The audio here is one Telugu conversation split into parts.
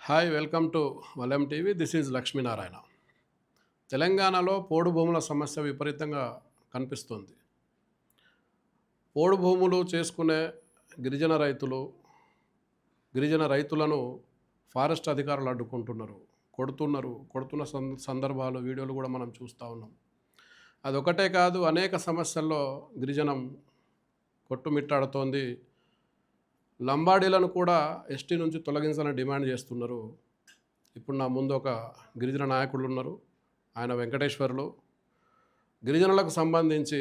Hi welcome to వలం TV. This is Lakshminarayana. తెలంగాణలో పోడు భూముల సమస్య విపరీతంగా కనిపిస్తుంది. పోడు భూములు చేసుకునే గిరిజన రైతులు గిరిజన రైతులను ఫారెస్ట్ అధికారులు అడ్డుకుంటున్నారు, కొడుతున్న సందర్భాలు వీడియోలు కూడా మనం చూస్తూ ఉన్నాం. అదొకటే కాదు, అనేక సమస్యల్లో గిరిజనం కొట్టుమిట్టాడుతోంది. లంబాడీలను కూడా ఎస్టీ నుంచి తొలగించాలని డిమాండ్ చేస్తున్నారు. ఇప్పుడు నా ముందు ఒక గిరిజన నాయకులు ఉన్నారు, ఆయన వెంకటేశ్వర్లు. గిరిజనులకు సంబంధించి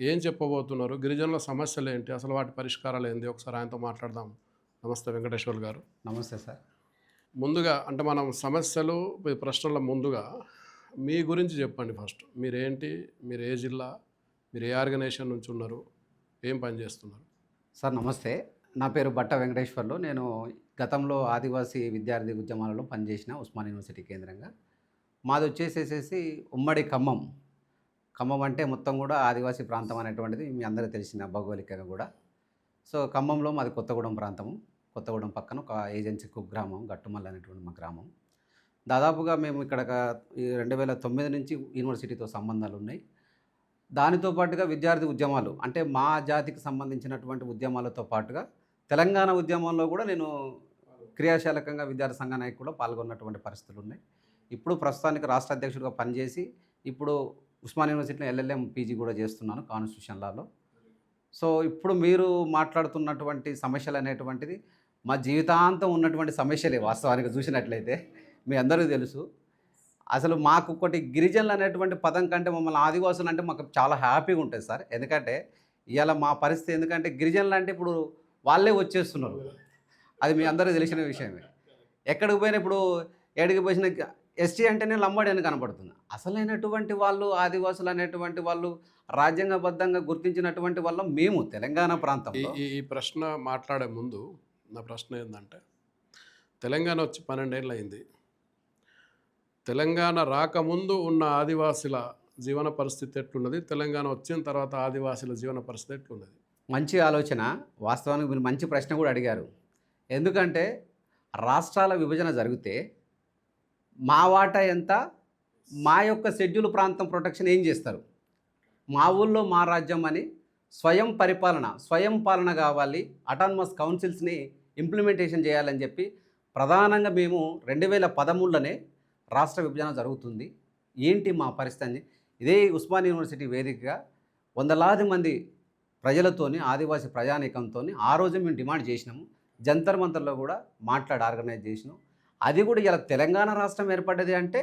ఏం చెప్పబోతున్నారు, గిరిజనుల సమస్యలు ఏంటి, అసలు వాటి పరిష్కారాలు ఏంటి, ఒకసారి ఆయనతో మాట్లాడదాం. నమస్తే వెంకటేశ్వర్ గారు. నమస్తే సార్. ముందుగా అంటే మనం సమస్యలు ప్రశ్నల ముందుగా మీ గురించి చెప్పండి. ఫస్ట్ మీరేంటి, మీరు ఏ జిల్లా, మీరు ఏ ఆర్గనైజేషన్ నుంచి ఉన్నారు, ఏం పని చేస్తున్నారు? సార్ నమస్తే, నా పేరు బట్ట వెంకటేశ్వర్లు. నేను గతంలో ఆదివాసీ విద్యార్థి ఉద్యమాలలో పనిచేసిన ఉస్మాన్ యూనివర్సిటీ కేంద్రంగా. మాది వచ్చేసేసి ఉమ్మడి ఖమ్మం. ఖమ్మం అంటే మొత్తం కూడా ఆదివాసీ ప్రాంతం అనేటువంటిది మీ అందరికీ తెలిసిన భౌగోళికంగా కూడా. సో ఖమ్మంలో మాది కొత్తగూడెం ప్రాంతము. కొత్తగూడెం పక్కన ఒక ఏజెన్సీ కుగ్రామం గట్టుమల్ అనేటువంటి మా గ్రామం. దాదాపుగా మేము ఇక్కడ 2009 నుంచి యూనివర్సిటీతో సంబంధాలు ఉన్నాయి. దానితో పాటుగా విద్యార్థి ఉద్యమాలు అంటే మా జాతికి సంబంధించినటువంటి ఉద్యమాలతో పాటుగా తెలంగాణ ఉద్యమంలో కూడా నేను క్రియాశీలకంగా విద్యార్థి సంఘ నాయకుడు పాల్గొన్నటువంటి పరిస్థితులు ఉన్నాయి. ఇప్పుడు ప్రస్తుతానికి రాష్ట్ర అధ్యక్షుడిగా పనిచేసి ఇప్పుడు ఉస్మాన్ యూనివర్సిటీలో ఎల్ఎల్ఎం పీజీ కూడా చేస్తున్నాను కాన్స్టిట్యూషన్ లాలో. సో ఇప్పుడు మీరు మాట్లాడుతున్నటువంటి సమస్యలు అనేటువంటిది మా జీవితాంతం ఉన్నటువంటి సమస్యలే. వాస్తవానికి చూసినట్లయితే మీ అందరికీ తెలుసు. అసలు మాకు ఒకటి గిరిజనులు అనేటువంటి పదం కంటే మమ్మల్ని ఆదివాసులు అంటే మాకు చాలా హ్యాపీగా ఉంటుంది సార్. ఎందుకంటే ఇవాళ మా పరిస్థితి, ఎందుకంటే గిరిజనులు అంటే ఇప్పుడు వాళ్ళే వచ్చేస్తున్నారు. అది మీ అందరికీ తెలిసిన విషయమే. ఎక్కడికి పోయినా ఇప్పుడు ఎక్కడికి పోయిన ఎస్టీ అంటేనే లంబాడి అని కనపడుతుంది. అసలైనటువంటి వాళ్ళు ఆదివాసులు అనేటువంటి వాళ్ళు రాజ్యాంగబద్ధంగా గుర్తించినటువంటి వాళ్ళం మేము తెలంగాణ ప్రాంతంలో. ఈ ప్రశ్న మాట్లాడే ముందు నా ప్రశ్న ఏంటంటే, తెలంగాణ వచ్చి 12 ఏళ్ళు అయింది. తెలంగాణ రాకముందు ఉన్న ఆదివాసుల జీవన పరిస్థితి ఎట్లున్నది, తెలంగాణ వచ్చిన తర్వాత ఆదివాసుల జీవన పరిస్థితి ఎట్లున్నది? మంచి ఆలోచన. వాస్తవానికి మీరు మంచి ప్రశ్న కూడా అడిగారు. ఎందుకంటే రాష్ట్రాల విభజన జరిగితే మా వాటా ఎంత, మా యొక్క షెడ్యూల్ ప్రాంతం ప్రొటెక్షన్ ఏం చేస్తారు, మా ఊళ్ళో మా రాజ్యం అని స్వయం పాలన కావాలి, అటానమస్ కౌన్సిల్స్ని ఇంప్లిమెంటేషన్ చేయాలని చెప్పి ప్రధానంగా మేము 2013లోనే రాష్ట్ర విభజన జరుగుతుంది. ఏంటి మా పరిస్థితి? ఇదే ఉస్మాన్ యూనివర్సిటీ వేదికగా వందలాది మంది ప్రజలతోని ఆదివాసీ ప్రజానీకంతో ఆ రోజు మేము డిమాండ్ చేసినాము. జంతర్ మంతర్లో కూడా ఆర్గనైజ్ చేసినాం. అది కూడా ఇలా తెలంగాణ రాష్ట్రం ఏర్పడ్డది అంటే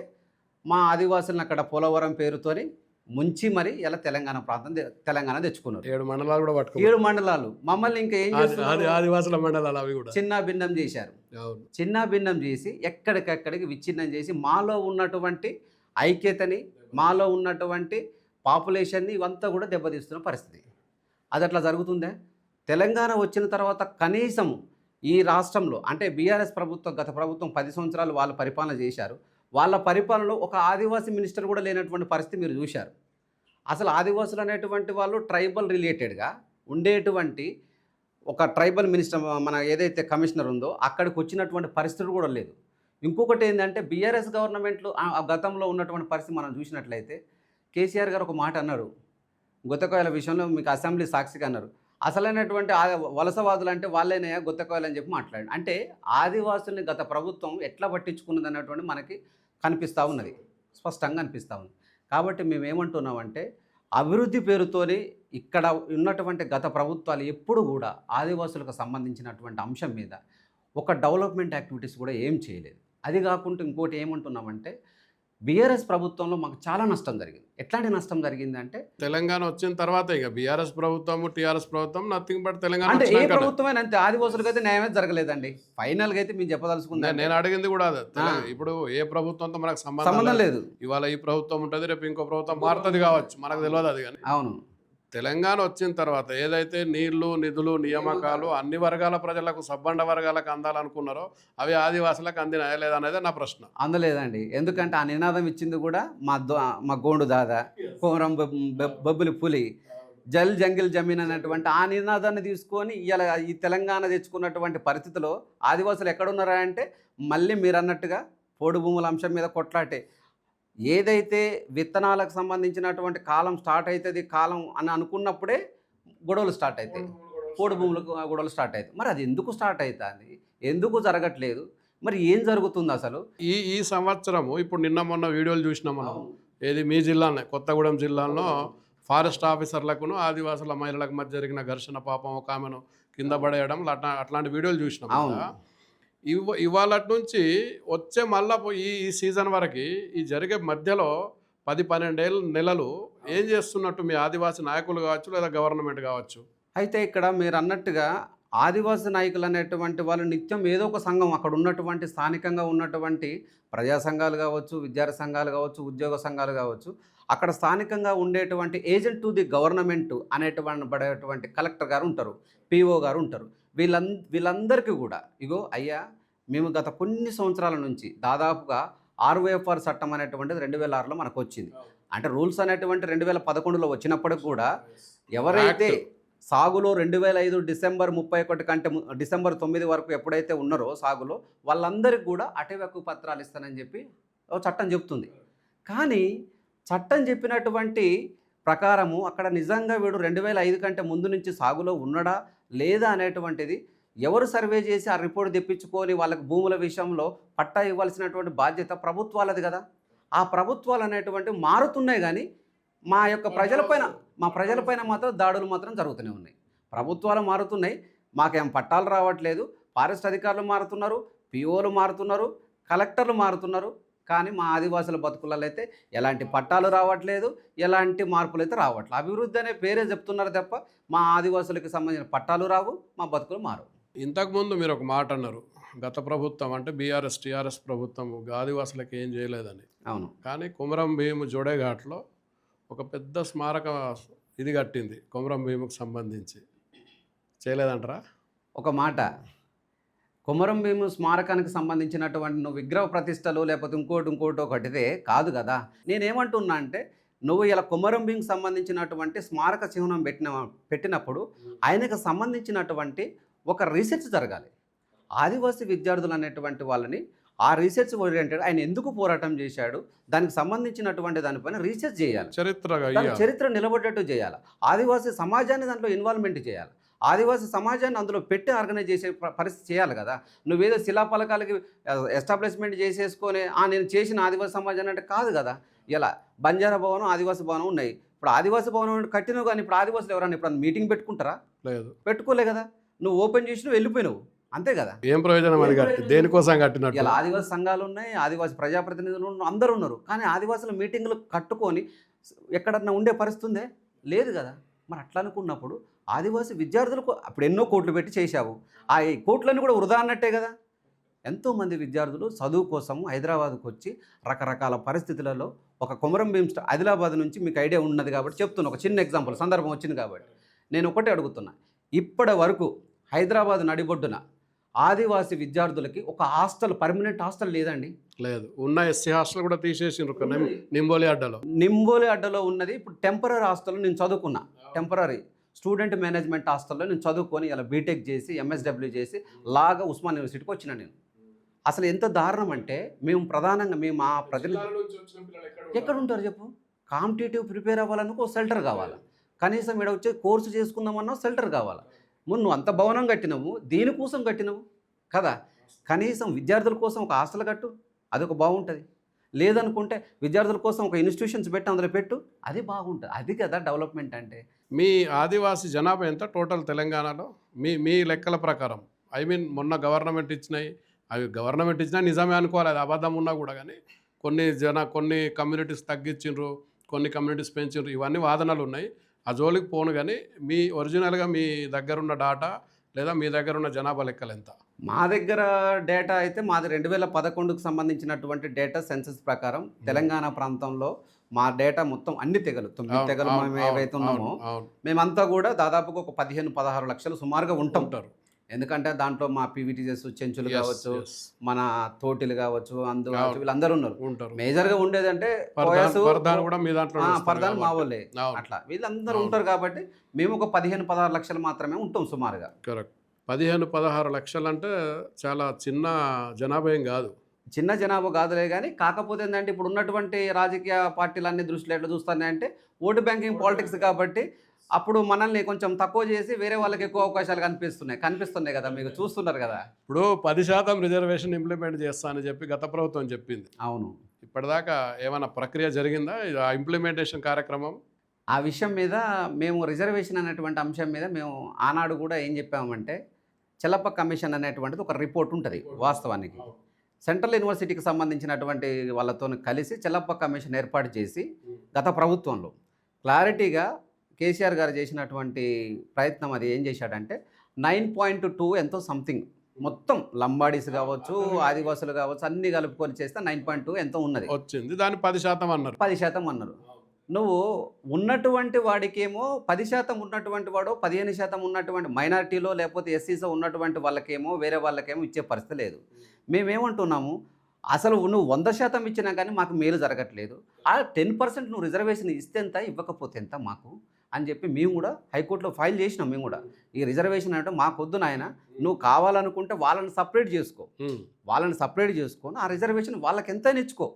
మా ఆదివాసులను అక్కడ పోలవరం పేరుతోని ముంచి మరి ఇలా తెలంగాణ తెచ్చుకున్నారు. 7 మండలాలు కూడా పట్టుకున్నారు. 7 మండలాలు మమ్మల్ని ఇంకా ఏం చేస్తారు, ఆదివాసుల మండలాలు అవి కూడా చిన్న భిన్నం చేశారు. చిన్న భిన్నం చేసి ఎక్కడికక్కడికి విచ్ఛిన్నం చేసి మాలో ఉన్నటువంటి ఐక్యతని, మాలో ఉన్నటువంటి పాపులేషన్ని ఇవంతా కూడా దెబ్బతీస్తున్న పరిస్థితి. అది అట్లా జరుగుతుందే. తెలంగాణ వచ్చిన తర్వాత కనీసం ఈ రాష్ట్రంలో అంటే బీఆర్ఎస్ ప్రభుత్వం, గత ప్రభుత్వం 10 సంవత్సరాలు వాళ్ళు పరిపాలన చేశారు. వాళ్ళ పరిపాలనలో ఒక ఆదివాసీ మినిస్టర్ కూడా లేనటువంటి పరిస్థితి మీరు చూశారు. అసలు ఆదివాసులు అనేటువంటి వాళ్ళు ట్రైబల్ రిలేటెడ్గా ఉండేటువంటి ఒక ట్రైబల్ మినిస్టర్, మన ఏదైతే కమిషనర్ ఉందో అక్కడికి వచ్చినటువంటి పరిస్థితులు కూడా లేదు. ఇంకొకటి ఏంటంటే బీఆర్ఎస్ గవర్నమెంట్లో గతంలో ఉన్నటువంటి పరిస్థితి మనం చూసినట్లయితే కేసీఆర్ గారు ఒక మాట అన్నారు, గుత్తకాయల విషయంలో మీకు అసెంబ్లీ సాక్షిగా అన్నారు, అసలైనటువంటి వలసవాదులు అంటే వాళ్ళేనయ్యా గుత్తకాయలు అని చెప్పి మాట్లాడాడు. అంటే ఆదివాసుల్ని గత ప్రభుత్వం ఎట్లా పట్టించుకున్నది అన్నటువంటి మనకి కనిపిస్తూ ఉన్నది, స్పష్టంగా అనిపిస్తూ ఉంది. కాబట్టి మేము ఏమంటున్నామంటే అభివృద్ధి పేరుతోని ఇక్కడ ఉన్నటువంటి గత ప్రభుత్వాలు ఎప్పుడు కూడా ఆదివాసులకు సంబంధించినటువంటి అంశం మీద ఒక డెవలప్మెంట్ యాక్టివిటీస్ కూడా ఏం చేయలేదు. అది కాకుండా ఇంకోటి ఏమంటున్నామంటే బీఆర్ఎస్ ప్రభుత్వంలో మాకు చాలా నష్టం జరిగింది. ఎట్లాంటి నష్టం జరిగింది అంటే తెలంగాణ వచ్చిన తర్వాత ఇక బీఆర్ఎస్ ప్రభుత్వం, టీఆర్ఎస్ ప్రభుత్వం నథింగ్ బట్ తెలంగాణ అంటే ఏ ప్రభుత్వమైనా అంతే. ఆదివాసులకు అయితే న్యాయమే జరగలేదండి. ఫైనల్గా అయితే మేము చెప్పదలుచుకుందా, నేను అడిగింది కూడా అదే. ఇప్పుడు ఏ ప్రభుత్వంతో మనకు సంబంధం లేదు. ఇవాళ ఈ ప్రభుత్వం ఉంటుంది, రేపు ఇంకో ప్రభుత్వం మారుతుంది కావచ్చు, మనకు తెలియదు అది. కానీ అవును, తెలంగాణ వచ్చిన తర్వాత ఏదైతే నీళ్లు, నిధులు, నియామకాలు అన్ని వర్గాల ప్రజలకు, సబ్బండ వర్గాలకు అందాలనుకున్నారో అవి ఆదివాసులకు అందినాయా లేదనేదే నా ప్రశ్న. అందలేదండి. ఎందుకంటే ఆ నినాదం ఇచ్చింది కూడా మా గోండు దాదా, కోరం బొబ్బులి పులి, జల్ జంగిల్ జమీన్ అనేటువంటి ఆ నినాదాన్ని తీసుకొని ఇలా ఈ తెలంగాణ తెచ్చుకున్నటువంటి పరిస్థితిలో ఆదివాసులు ఎక్కడున్నారా అంటే మళ్ళీ మీరు అన్నట్టుగా పోడు భూముల అంశం మీద కొట్లాటే. ఏదైతే విత్తనాలకు సంబంధించినటువంటి కాలం స్టార్ట్ అవుతుంది కాలం అని అనుకున్నప్పుడే గొడవలు స్టార్ట్ అవుతాయి, పోడు భూములకు గొడవలు స్టార్ట్ అవుతాయి. మరి అది ఎందుకు స్టార్ట్ అవుతుంది, ఎందుకు జరగట్లేదు, మరి ఏం జరుగుతుంది అసలు? ఈ సంవత్సరము ఇప్పుడు నిన్న మొన్న వీడియోలు చూసినాం మనం. ఏది మీ జిల్లానే కొత్తగూడెం జిల్లాలో ఫారెస్ట్ ఆఫీసర్లకును ఆదివాసుల మహిళలకు మధ్య జరిగిన ఘర్షణ, పాపం ఒక ఆమెను కింద పడేయడం, అట్లాంటి వీడియోలు చూసినాం కదా. ఇవాళ నుంచి వచ్చే మళ్ళా ఈ సీజన్ వరకు ఈ జరిగే మధ్యలో 10-12 నెలలు ఏం చేస్తున్నట్టు మీ ఆదివాసీ నాయకులు కావచ్చు లేదా గవర్నమెంట్ కావచ్చు? అయితే ఇక్కడ మీరు అన్నట్టుగా ఆదివాసీ నాయకులు అనేటువంటి వాళ్ళు నిత్యం ఏదో ఒక సంఘం అక్కడ ఉన్నటువంటి స్థానికంగా ఉన్నటువంటి ప్రజా సంఘాలు కావచ్చు, విద్యార్థి సంఘాలు కావచ్చు, ఉద్యోగ సంఘాలు కావచ్చు, అక్కడ స్థానికంగా ఉండేటువంటి ఏజెంట్ టు ది గవర్నమెంట్ అనేటువంటి పడేటువంటి కలెక్టర్ గారు ఉంటారు, పిఓ గారు ఉంటారు. వీళ్ళందరికీ కూడా ఇగో అయ్యా మేము గత కొన్ని సంవత్సరాల నుంచి దాదాపుగా ఆర్ఓఎఫ్ఆర్ చట్టం అనేటువంటిది 2006లో మనకు వచ్చింది. అంటే రూల్స్ అనేటువంటి 2011లో వచ్చినప్పటికి కూడా ఎవరైతే సాగులో 2005 డిసెంబర్ 31 కంటే డిసెంబర్ 9 వరకు ఎప్పుడైతే ఉన్నారో సాగులో వాళ్ళందరికీ కూడా అటవీ హక్కు పత్రాలు ఇస్తానని చెప్పి చట్టం చెప్తుంది. కానీ చట్టం చెప్పినటువంటి ప్రకారము అక్కడ నిజంగా వీడు 2005 కంటే ముందు నుంచి సాగులో ఉన్నాడా లేదా అనేటువంటిది ఎవరు సర్వే చేసి ఆ రిపోర్ట్ తెప్పించుకొని వాళ్ళకి భూముల విషయంలో పట్టా ఇవ్వాల్సినటువంటి బాధ్యత ప్రభుత్వాలది కదా. ఆ ప్రభుత్వాలు అనేటువంటి మారుతున్నాయి కానీ మా ప్రజలపైన మాత్రం దాడులు మాత్రం జరుగుతూనే ఉన్నాయి. ప్రభుత్వాలు మారుతున్నాయి, మాకేం పట్టాలు రావట్లేదు, ఫారెస్ట్ అధికారులు మారుతున్నారు, పిఓలు మారుతున్నారు, కలెక్టర్లు మారుతున్నారు, కానీ మా ఆదివాసుల బతుకులలో అయితే ఎలాంటి పట్టాలు రావట్లేదు, ఎలాంటి మార్పులు అయితే రావట్లేదు. అభివృద్ధి అనే పేరే చెప్తున్నారు తప్ప మా ఆదివాసులకి సంబంధించిన పట్టాలు రావు, మా బతుకులు మారు. ఇంతకుముందు మీరు ఒక మాట అన్నారు, గత ప్రభుత్వం అంటే టీఆర్ఎస్ ప్రభుత్వం ఆదివాసులకు ఏం చేయలేదని. అవును. కానీ కొమరం భీము జోడేఘాట్లో ఒక పెద్ద స్మారక ఇది కట్టింది కొమరం భీముకు సంబంధించి, చేయలేదంటారా? ఒక మాట, కొమరం భీము స్మారకానికి సంబంధించినటువంటి నువ్వు విగ్రహ ప్రతిష్టలు లేకపోతే ఇంకోటి కట్టితే కాదు కదా. నేనేమంటున్నా అంటే నువ్వు ఇలా కొమరం భీముకి సంబంధించినటువంటి స్మారక చిహ్నం పెట్టినప్పుడు ఆయనకు సంబంధించినటువంటి ఒక రీసెర్చ్ జరగాలి. ఆదివాసీ విద్యార్థులు అనేటువంటి వాళ్ళని ఆ రీసెర్చ్ ఓరియంటెడ్ ఆయన ఎందుకు పోరాటం చేశాడు దానికి సంబంధించినటువంటి దానిపైన రీసెర్చ్ చేయాలి, చరిత్ర నిలబడేట్టు చేయాలి, ఆదివాసీ సమాజాన్ని దాంట్లో ఇన్వాల్వ్మెంట్ చేయాలి, ఆదివాసీ సమాజాన్ని అందులో పెట్టి ఆర్గనైజ్ చేసే పరిస్థితి చేయాలి కదా. నువ్వేదో శిలాపలకాలకి ఎస్టాబ్లిష్మెంట్ చేసేసుకొని నేను చేసిన ఆదివాసీ సమాజాన్ని అంటే కాదు కదా. ఇలా బంజారా భవనం, ఆదివాసీ భవనం ఉన్నాయి. ఇప్పుడు ఆదివాసీ భవనం కట్టినవు కానీ ఇప్పుడు ఆదివాసులు ఎవరన్నా ఇప్పుడు మీటింగ్ పెట్టుకుంటారా? లేదు, పెట్టుకోలే కదా. నువ్వు ఓపెన్ చేసినవు, వెళ్ళిపోయినావు, అంతే కదా. ఏం ప్రయోజనం అది దేనికోసం కట్టినట్టు? ఇలా ఆదివాసీ సంఘాలు ఉన్నాయి, ఆదివాసీ ప్రజాప్రతినిధులు అందరూ ఉన్నారు, కానీ ఆదివాసుల మీటింగ్లు కట్టుకొని ఎక్కడన్నా ఉండే పరిస్థితి ఉందే? లేదు కదా. మరి అట్లా అనుకున్నప్పుడు ఆదివాసీ విద్యార్థులకు అప్పుడు ఎన్నో కోట్లు పెట్టి చేశావు, ఆ కోట్లన్నీ కూడా వృధా అన్నట్టే కదా. ఎంతోమంది విద్యార్థులు చదువు కోసం హైదరాబాద్కు వచ్చి రకరకాల పరిస్థితులలో ఒక కొమరం భీం ఆదిలాబాద్ నుంచి మీకు ఐడియా ఉన్నది కాబట్టి చెప్తున్నా, ఒక చిన్న ఎగ్జాంపుల్ సందర్భం వచ్చింది కాబట్టి నేను ఒకటే అడుగుతున్నా. ఇప్పటి వరకు హైదరాబాద్ నడిబొడ్డున ఆదివాసీ విద్యార్థులకి ఒక హాస్టల్, పర్మనెంట్ హాస్టల్ లేదండి. లేదు, ఉన్న ఎస్సీ హాస్టల్ కూడా తీసేసిండ్రు నింబోలి అడ్డలో ఉన్నది. ఇప్పుడు టెంపరీ హాస్టల్ నేను చదువుకున్నా, టెంపరీ స్టూడెంట్ మేనేజ్మెంట్ హాస్టల్లో నేను చదువుకొని ఇలా బీటెక్ చేసి ఎంఎస్డబ్ల్యూ చేసి లాగా ఉస్మాన్ యూనివర్సిటీకి వచ్చిన నేను. అసలు ఎంత దారుణం అంటే మేము ప్రధానంగా మా ప్రతినిధులు ఎక్కడ ఉంటారు చెప్పు? కాంపిటేటివ్ ప్రిపేర్ అవ్వాలనుకో షెల్టర్ కావాలి, కనీసం ఇక్కడ వచ్చే కోర్సు చేసుకుందామన్నా షెల్టర్ కావాలి. నువ్వు అంత భవనం కట్టినవు, దీనికోసం కట్టినవు కదా. కనీసం విద్యార్థుల కోసం ఒక హాస్టల్ కట్టు, అదొక బాగుంటుంది. లేదనుకుంటే విద్యార్థుల కోసం ఒక ఇన్స్టిట్యూషన్స్ పెట్టి అందులో పెట్టు, అది బాగుంటుంది. అది కదా డెవలప్మెంట్ అంటే. మీ ఆదివాసీ జనాభా ఎంత టోటల్ తెలంగాణలో మీ లెక్కల ప్రకారం? మొన్న గవర్నమెంట్ ఇచ్చినాయి, అవి గవర్నమెంట్ ఇచ్చినా నిజమే అనుకోవాలి, అది అబద్ధం ఉన్నా కూడా. కానీ కొన్ని కమ్యూనిటీస్ తగ్గించిండ్రు, కొన్ని కమ్యూనిటీస్ పెంచిండ్రు, ఇవన్నీ వాదనలు ఉన్నాయి. ఆ జోలికి పోను. కానీ మీ ఒరిజినల్గా మీ దగ్గర ఉన్న డాటా లేదా మీ దగ్గర ఉన్న జనాభా లెక్కలు ఎంత? మా దగ్గర డేటా అయితే మాది 2011కు సంబంధించినటువంటి డేటా సెన్సస్ ప్రకారం తెలంగాణ ప్రాంతంలో మా డేటా మొత్తం అన్ని తెగలు 9 తెగలు మేము ఏవైతే ఉన్నామో మేమంతా కూడా దాదాపుగా ఒక 15-16 లక్షలు సుమారుగా ఉంటారు. ఎందుకంటే దాంట్లో మా పీవీటీఎస్ చెంచులు Yes, కావచ్చు, yes. మన తోటిలు కావచ్చు, అందు అవును. వీళ్ళందరూ ఉన్నారు. ఉంటారు. మేజర్గా ఉండేదంటే పరదాన్ కూడా మీ దాంట్లో పరదాన్ మా వాళ్ళే. అవును. అట్లా వీళ్ళందరూ అవును. ఉంటారు కాబట్టి మేము ఒక 15-16 లక్షలు మాత్రమే ఉంటాం సుమారుగా. కరెక్ట్. 15-16 లక్షలు అంటే చాలా చిన్న జనాభా ఏం కాదు. చిన్న జనాభా కాదులే కానీ, కాకపోతే ఏంటంటే ఇప్పుడు ఉన్నటువంటి రాజకీయ పార్టీలన్నీ దృష్టిలో ఎట్లా చూస్తున్నాయంటే ఓటు బ్యాంకింగ్ పాలిటిక్స్ కాబట్టి అప్పుడు మనల్ని కొంచెం తక్కువ చేసి వేరే వాళ్ళకి ఎక్కువ అవకాశాలు కనిపిస్తున్నాయి కదా, మీకు చూస్తున్నారు కదా. ఇప్పుడు 10% రిజర్వేషన్ ఇంప్లిమెంట్ చేస్తా అని చెప్పి గత ప్రభుత్వం చెప్పింది. అవును. ఇప్పటిదాకా ఏమైనా ప్రక్రియ జరిగిందా ఆ ఇంప్లిమెంటేషన్ కార్యక్రమం? ఆ విషయం మీద మేము రిజర్వేషన్ అనేటువంటి అంశం మీద మేము ఆనాడు కూడా ఏం చెప్పామంటే, చెల్లప్ప కమిషన్ అనేటువంటిది ఒక రిపోర్ట్ ఉంటుంది వాస్తవానికి. సెంట్రల్ యూనివర్సిటీకి సంబంధించినటువంటి వాళ్ళతో కలిసి చెల్లప్ప కమిషన్ ఏర్పాటు చేసి గత ప్రభుత్వంలో క్లారిటీగా కేసీఆర్ గారు చేసినటువంటి ప్రయత్నం అది ఏం చేశాడంటే 9.2 ఎంతో సంథింగ్ మొత్తం లంబాడీస్ కావచ్చు, ఆదివాసులు కావచ్చు, అన్ని కలుపుకొని చేస్తే 9.2 ఎంతో ఉన్నది వచ్చింది. దాన్ని 10% అన్నారు. 10% అన్నారు. నువ్వు ఉన్నటువంటి వాడికేమో 10% ఉన్నటువంటి వాడు 15% ఉన్నటువంటి మైనారిటీలో లేకపోతే ఎస్సీసో ఉన్నటువంటి వాళ్ళకేమో వేరే వాళ్ళకేమో ఇచ్చే పరిస్థితి లేదు. మేమేమంటున్నాము, అసలు నువ్వు 100% ఇచ్చినా కానీ మాకు మేలు జరగట్లేదు. ఆ 10% నువ్వు రిజర్వేషన్ ఇస్తే ఎంత, ఇవ్వకపోతే ఎంత మాకు అని చెప్పి మేము కూడా హైకోర్టులో ఫైల్ చేసినాం. మేము కూడా ఈ రిజర్వేషన్ అంటే మాకొద్దు నాయన, నువ్వు కావాలనుకుంటే వాళ్ళని సపరేట్ చేసుకో, వాళ్ళని సపరేట్ చేసుకొని ఆ రిజర్వేషన్ వాళ్ళకి ఎంతైనా ఇచ్చుకో,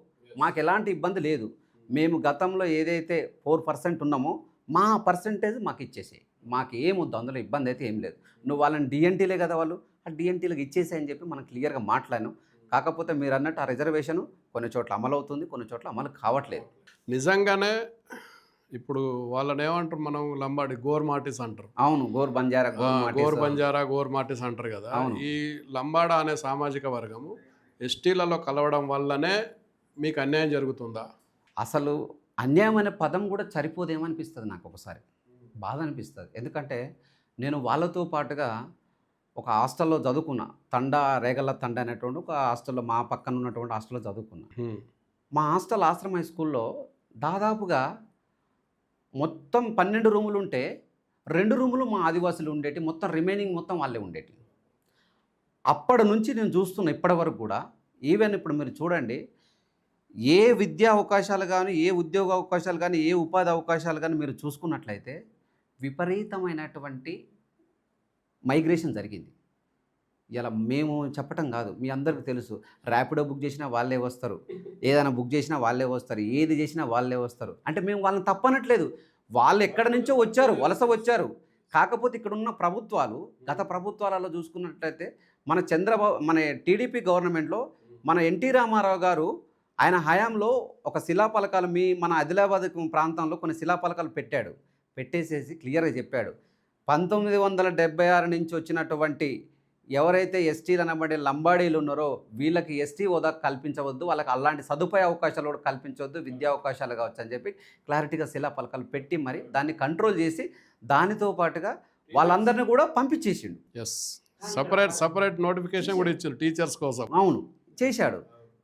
మాకు ఎలాంటి ఇబ్బంది లేదు. మేము గతంలో ఏదైతే 4% ఉన్నామో మా పర్సంటేజ్ మాకు ఇచ్చేసేయి, మాకు ఏమొద్దు, అందులో ఇబ్బంది అయితే ఏం లేదు. నువ్వు వాళ్ళని డిఎన్టీలే కదా వాళ్ళు, ఆ డిఎన్టీలకు ఇచ్చేసాయని చెప్పి మనం క్లియర్గా మాట్లాడాను. కాకపోతే మీరు అన్నట్టు ఆ రిజర్వేషన్ కొన్ని చోట్ల అమలు అవుతుంది, కొన్ని చోట్ల అమలు కావట్లేదు. నిజంగానే ఇప్పుడు వాళ్ళని ఏమంటారు, మనం లంబాడి గోర్మాటిస్ అంటారు. అవును, గోర్ బంజారా గోర్మాటిస్ అంటారు కదా. అవును. ఈ లంబాడా అనే సామాజిక వర్గము ఎస్టీలలో కలవడం వల్లనే మీకు అన్యాయం జరుగుతుందా? అసలు అన్యాయం అనే పదం కూడా సరిపోదేమో అనిపిస్తుంది నాకు, ఒకసారి బాధ అనిపిస్తుంది. ఎందుకంటే నేను వాళ్ళతో పాటుగా ఒక హాస్టల్లో చదువుకున్నా, రేగల్ల తండ అనేటువంటి ఒక హాస్టల్లో, మా పక్కన ఉన్నటువంటి హాస్టల్లో చదువుకున్నా. మా హాస్టల్ ఆశ్రమ హై స్కూల్లో దాదాపుగా మొత్తం 12 రూములు ఉంటే 2 రూములు మా ఆదివాసులు ఉండేటి, మొత్తం రిమైనింగ్ మొత్తం వాళ్ళే ఉండేటి. అప్పటి నుంచి నేను చూస్తున్నా ఇప్పటి వరకు కూడా. ఈవెన్ ఇప్పుడు మీరు చూడండి, ఏ విద్యా అవకాశాలు కానీ, ఏ ఉద్యోగ అవకాశాలు కానీ, ఏ ఉపాధి అవకాశాలు కానీ మీరు చూసుకున్నట్లయితే విపరీతమైనటువంటి మైగ్రేషన్ జరిగింది. ఇలా మేము చెప్పటం కాదు, మీ అందరికీ తెలుసు. ర్యాపిడో బుక్ చేసినా వాళ్ళే వస్తారు, ఏదైనా బుక్ చేసినా వాళ్ళే వస్తారు, ఏది చేసినా వాళ్ళే వస్తారు. అంటే మేము వాళ్ళని తప్పనట్లేదు, వాళ్ళు ఎక్కడి నుంచో వచ్చారు, వలస వచ్చారు. కాకపోతే ఇక్కడ ఉన్న ప్రభుత్వాలు, గత ప్రభుత్వాలలో చూసుకున్నట్లయితే మన టీడీపీ గవర్నమెంట్లో మన ఎన్టీ రామారావు గారు ఆయన హయాంలో ఒక శిలాపలకాలు మన ఆదిలాబాద్ ప్రాంతంలో కొన్ని శిలాపలకాలు పెట్టేసేసి క్లియర్గా చెప్పాడు, 1976 నుంచి వచ్చినటువంటి ఎవరైతే ఎస్టీలు అనబడే లంబాడీలు ఉన్నారో వీళ్ళకి ఎస్టీ హోదా కల్పించవద్దు, వాళ్ళకి అలాంటి సదుపాయ అవకాశాలు కూడా కల్పించవద్దు, విద్యా అవకాశాలు కావచ్చు అని చెప్పి క్లారిటీగా శిలాపలకాలు పెట్టి మరి దాన్ని కంట్రోల్ చేసి దానితో పాటుగా వాళ్ళందరినీ కూడా పంపించేసిండు. ఎస్, సపరేట్ నోటిఫికేషన్ కూడా ఇచ్చారు టీచర్స్ కోసం. అవును, చేశాడు.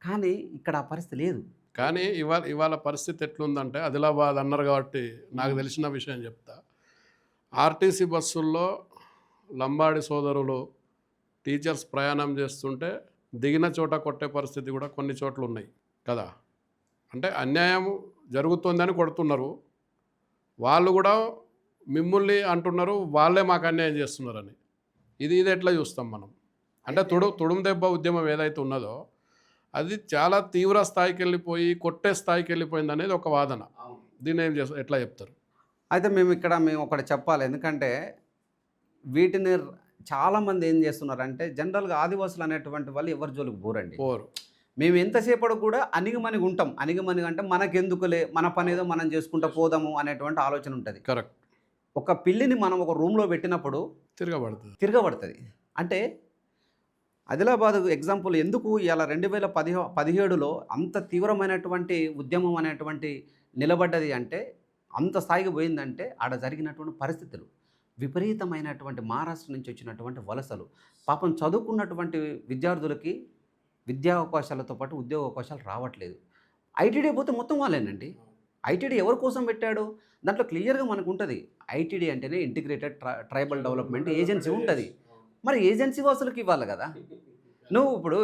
కానీ ఇక్కడ ఆ పరిస్థితి లేదు. కానీ ఇవాళ పరిస్థితి ఎట్లుందంటే, ఆదిలాబాద్ అన్నారు కాబట్టి నాకు తెలిసిన విషయం చెప్తా. ఆర్టీసీ బస్సుల్లో లంబాడి సోదరులు టీచర్స్ ప్రయాణం చేస్తుంటే దిగిన చోట కొట్టే పరిస్థితి కూడా కొన్ని చోట్ల ఉన్నాయి కదా. అంటే అన్యాయం జరుగుతుందని కొడుతున్నారు, వాళ్ళు కూడా మిమ్మల్ని అంటున్నారు వాళ్ళే మాకు అన్యాయం చేస్తున్నారని. ఇది ఎట్లా చూస్తాం మనం? అంటే తుడుం దెబ్బ ఉద్యమం ఏదైతే ఉన్నదో అది చాలా తీవ్ర స్థాయికి వెళ్ళిపోయి కొట్టే స్థాయికి వెళ్ళిపోయింది అనేది ఒక వాదన. దీన్ని ఎట్లా చెప్తారు? అయితే మేము ఒకటి చెప్పాలి. ఎందుకంటే వీటిని చాలామంది ఏం చేస్తున్నారంటే, జనరల్గా ఆదివాసులు అనేటువంటి వాళ్ళు ఎవరి జోలికి పోరండి. మేము ఎంతసేపటి కూడా అణిగిమణిగి ఉంటాం. అణిగిమణిగి అంటే మనకెందుకులే, మన పని ఏదో మనం చేసుకుంటూ పోదాము అనేటువంటి ఆలోచన ఉంటుంది. కరెక్ట్. ఒక పిల్లిని మనం ఒక రూమ్లో పెట్టినప్పుడు తిరగబడుతుంది. అంటే ఆదిలాబాద్ ఎగ్జాంపుల్ ఎందుకు ఇలా 2017లో అంత తీవ్రమైనటువంటి ఉద్యమం అనేటువంటి నిలబడ్డది అంటే, అంత స్థాయికి పోయిందంటే ఆడ జరిగినటువంటి పరిస్థితులు విపరీతమైనటువంటి మహారాష్ట్ర నుంచి వచ్చినటువంటి వలసలు. పాపం చదువుకున్నటువంటి విద్యార్థులకి విద్యా అవకాశాలతో పాటు ఉద్యోగ అవకాశాలు రావట్లేదు. ఐటీడీ పోతే మొత్తం వాళ్ళేనండి. ఐటీడీ ఎవరి కోసం పెట్టాడు? దాంట్లో క్లియర్గా మనకు ఉంటుంది. ఐటీడీ అంటేనే ఇంటిగ్రేటెడ్ ట్రైబల్ డెవలప్మెంట్ ఏజెన్సీ ఉంటుంది. మరి ఏజెన్సీ వాసులకు ఇవ్వాలి కదా. నువ్వు ఇప్పుడు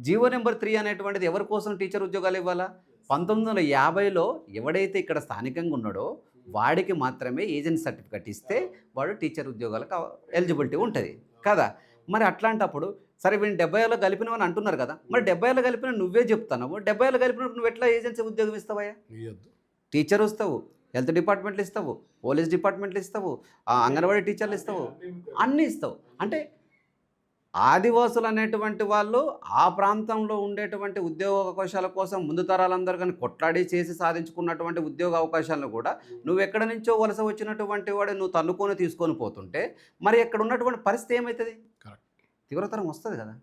జీవో నెంబర్ 3 అనేటువంటిది ఎవరి కోసం టీచర్ ఉద్యోగాలు ఇవ్వాలా? 1950లో ఎవడైతే ఇక్కడ స్థానికంగా ఉన్నాడో వాడికి మాత్రమే ఏజెన్సీ సర్టిఫికేట్ ఇస్తే వాడు టీచర్ ఉద్యోగాలకు ఎలిజిబిలిటీ ఉంటుంది కదా. మరి అట్లాంటప్పుడు సరే వీడిని 70లో కలిపినవని అంటున్నారు కదా, మరి 70లో కలిపిన నువ్వే చెప్తున్నావు, 70లో కలిపినప్పుడు నువ్వు ఎట్లా ఏజెన్సీ ఉద్యోగం ఇస్తావయ్యా? ఇయ్యొద్దు. టీచర్ ఇస్తావు, హెల్త్ డిపార్ట్మెంట్లు ఇస్తావు, పోలీస్ డిపార్ట్మెంట్లు ఇస్తావు, అంగన్వాడీ టీచర్లు ఇస్తావు, అన్నీ ఇస్తావు. అంటే ఆదివాసులు అనేటువంటి వాళ్ళు ఆ ప్రాంతంలో ఉండేటువంటి ఉద్యోగ అవకాశాల కోసం ముందు తరాలందరూ కానీ కొట్లాడి చేసి సాధించుకున్నటువంటి ఉద్యోగ అవకాశాలను కూడా నువ్వు ఎక్కడి నుంచో వలస వచ్చినటువంటి వాడు నువ్వు తన్నుకొని తీసుకొని పోతుంటే మరి ఎక్కడ ఉన్నటువంటి పరిస్థితి ఏమవుతుంది? తీవ్రతరం వస్తుంది కదా.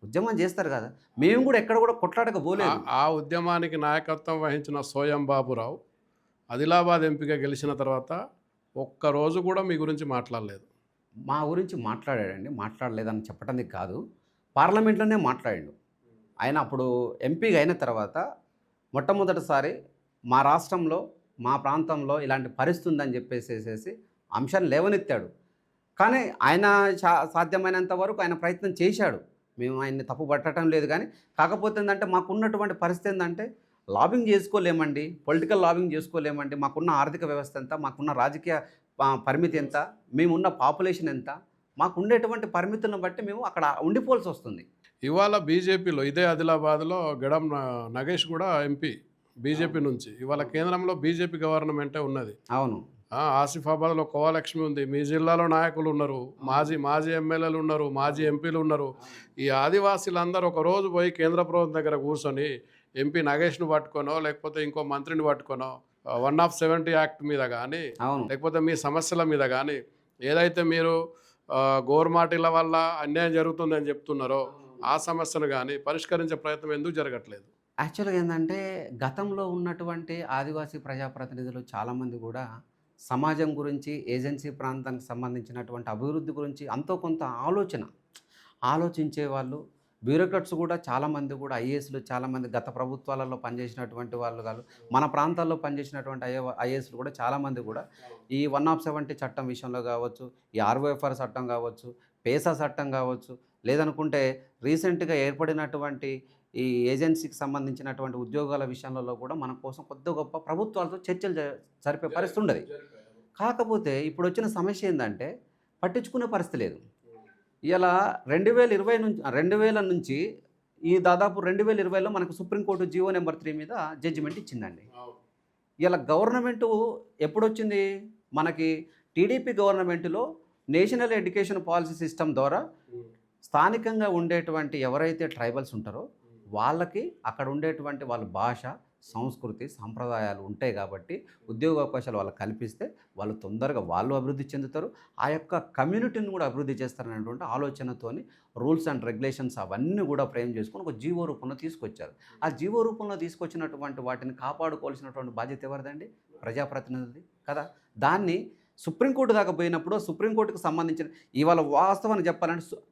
ఉద్యమం చేస్తారు కదా, మేము కూడా ఎక్కడ కూడా కొట్లాడకపోలేదు. ఆ ఉద్యమానికి నాయకత్వం వహించిన సోయం బాబురావు ఆదిలాబాద్ ఎంపీగా గెలిచిన తర్వాత ఒక్కరోజు కూడా మీ గురించి మాట్లాడలేదు. మా గురించి మాట్లాడాడండి, మాట్లాడలేదని చెప్పడానికి కాదు, పార్లమెంట్లోనే మాట్లాడాడు. ఆయన అప్పుడు ఎంపీగా అయిన తర్వాత మొట్టమొదటిసారి మా రాష్ట్రంలో మా ప్రాంతంలో ఇలాంటి పరిస్థితి ఉందని చెప్పేసేసి అంశాన్ని లేవనెత్తాడు. కానీ ఆయన సాధ్యమైనంత వరకు ఆయన ప్రయత్నం చేశాడు. మేము ఆయన్ని తప్పు పట్టడం లేదు. కానీ కాకపోతే ఏంటంటే మాకున్నటువంటి పరిస్థితి ఏంటంటే లాబింగ్ చేసుకోలేమండి, పొలిటికల్ లాబింగ్ చేసుకోలేమండి. మాకున్న ఆర్థిక వ్యవస్థ ఎంత, మాకున్న రాజకీయ పరిమితి ఎంత, మేమున్న పాపులేషన్ ఎంత, మాకు ఉండేటువంటి పరిమితులను బట్టి మేము అక్కడ ఉండిపోవాల్సి వస్తుంది. ఇవాళ బీజేపీలో ఇదే ఆదిలాబాద్లో గడం నగేష్ కూడా ఎంపీ బీజేపీ నుంచి. ఇవాళ కేంద్రంలో బీజేపీ గవర్నమెంటే ఉన్నది. అవును. ఆసిఫాబాద్లో కోవాలక్ష్మి ఉంది. మీ జిల్లాలో నాయకులు ఉన్నారు, మాజీ ఎమ్మెల్యేలు ఉన్నారు, మాజీ ఎంపీలు ఉన్నారు. ఈ ఆదివాసీలందరూ ఒక రోజు పోయి కేంద్ర ప్రభుత్వం దగ్గర కూర్చొని ఎంపీ నగేష్ను పట్టుకొనో లేకపోతే ఇంకో మంత్రిని పట్టుకొనో 170 యాక్ట్ మీద కానీ లేకపోతే మీ సమస్యల మీద కానీ ఏదైతే మీరు గోర్మాటిల వల్ల అన్యాయం జరుగుతుందని చెప్తున్నారో ఆ సమస్యను కానీ పరిష్కరించే ప్రయత్నం ఎందుకు జరగట్లేదు? యాక్చువల్గా ఏంటంటే గతంలో ఉన్నటువంటి ఆదివాసీ ప్రజాప్రతినిధులు చాలామంది కూడా సమాజం గురించి, ఏజెన్సీ ప్రాంతానికి సంబంధించినటువంటి అభివృద్ధి గురించి అంతో కొంత ఆలోచించే వాళ్ళు, బ్యూరోక్రాట్స్ కూడా చాలామంది కూడా ఐఏఎస్లు చాలామంది గత ప్రభుత్వాలలో పనిచేసినటువంటి వాళ్ళు కాదు, మన ప్రాంతాల్లో పనిచేసినటువంటి ఐఏఎస్లు కూడా చాలామంది కూడా ఈ 170 చట్టం విషయంలో కావచ్చు, ఈ ఆర్ఓఎఫ్ఆర్ చట్టం కావచ్చు, పేసా చట్టం కావచ్చు, లేదనుకుంటే రీసెంట్గా ఏర్పడినటువంటి ఈ ఏజెన్సీకి సంబంధించినటువంటి ఉద్యోగాల విషయంలో కూడా మన కోసం కొద్ది గొప్ప ప్రభుత్వాలతో చర్చలు జరిపే పరిస్థితి ఉండదు. కాకపోతే ఇప్పుడు వచ్చిన సమస్య ఏంటంటే పట్టించుకునే పరిస్థితి లేదు. ఇలా 2020 నుంచి ఈ దాదాపు 2020లో మనకు సుప్రీంకోర్టు జీవో నెంబర్ 3 మీద జడ్జిమెంట్ ఇచ్చిందండి. ఇలా గవర్నమెంటు ఎప్పుడొచ్చింది మనకి టీడీపీ గవర్నమెంట్లో నేషనల్ ఎడ్యుకేషన్ పాలసీ సిస్టమ్ ద్వారా స్థానికంగా ఉండేటువంటి ఎవరైతే ట్రైబల్స్ ఉంటారో వాళ్ళకి అక్కడ ఉండేటువంటి వాళ్ళ భాష, సంస్కృతి, సాంప్రదాయాలు ఉంటాయి కాబట్టి ఉద్యోగ అవకాశాలు వాళ్ళకి కల్పిస్తే వాళ్ళు తొందరగా వాళ్ళు అభివృద్ధి చెందుతారు, ఆ యొక్క కమ్యూనిటీని కూడా అభివృద్ధి చేస్తారనేటువంటి ఆలోచనతోని రూల్స్ అండ్ రెగ్యులేషన్స్ అవన్నీ కూడా ఫ్రేమ్ చేసుకొని ఒక జీవో రూపంలో తీసుకొచ్చారు. ఆ జీవో రూపంలో తీసుకొచ్చినటువంటి వాటిని కాపాడుకోవాల్సినటువంటి బాధ్యత ఎవరిదండి? ప్రజాప్రతినిధులది కదా. దాన్ని సుప్రీంకోర్టు దాకా పోయినప్పుడు సుప్రీంకోర్టుకు సంబంధించిన ఇవాళ వాస్తవాన్ని చెప్పాలంటే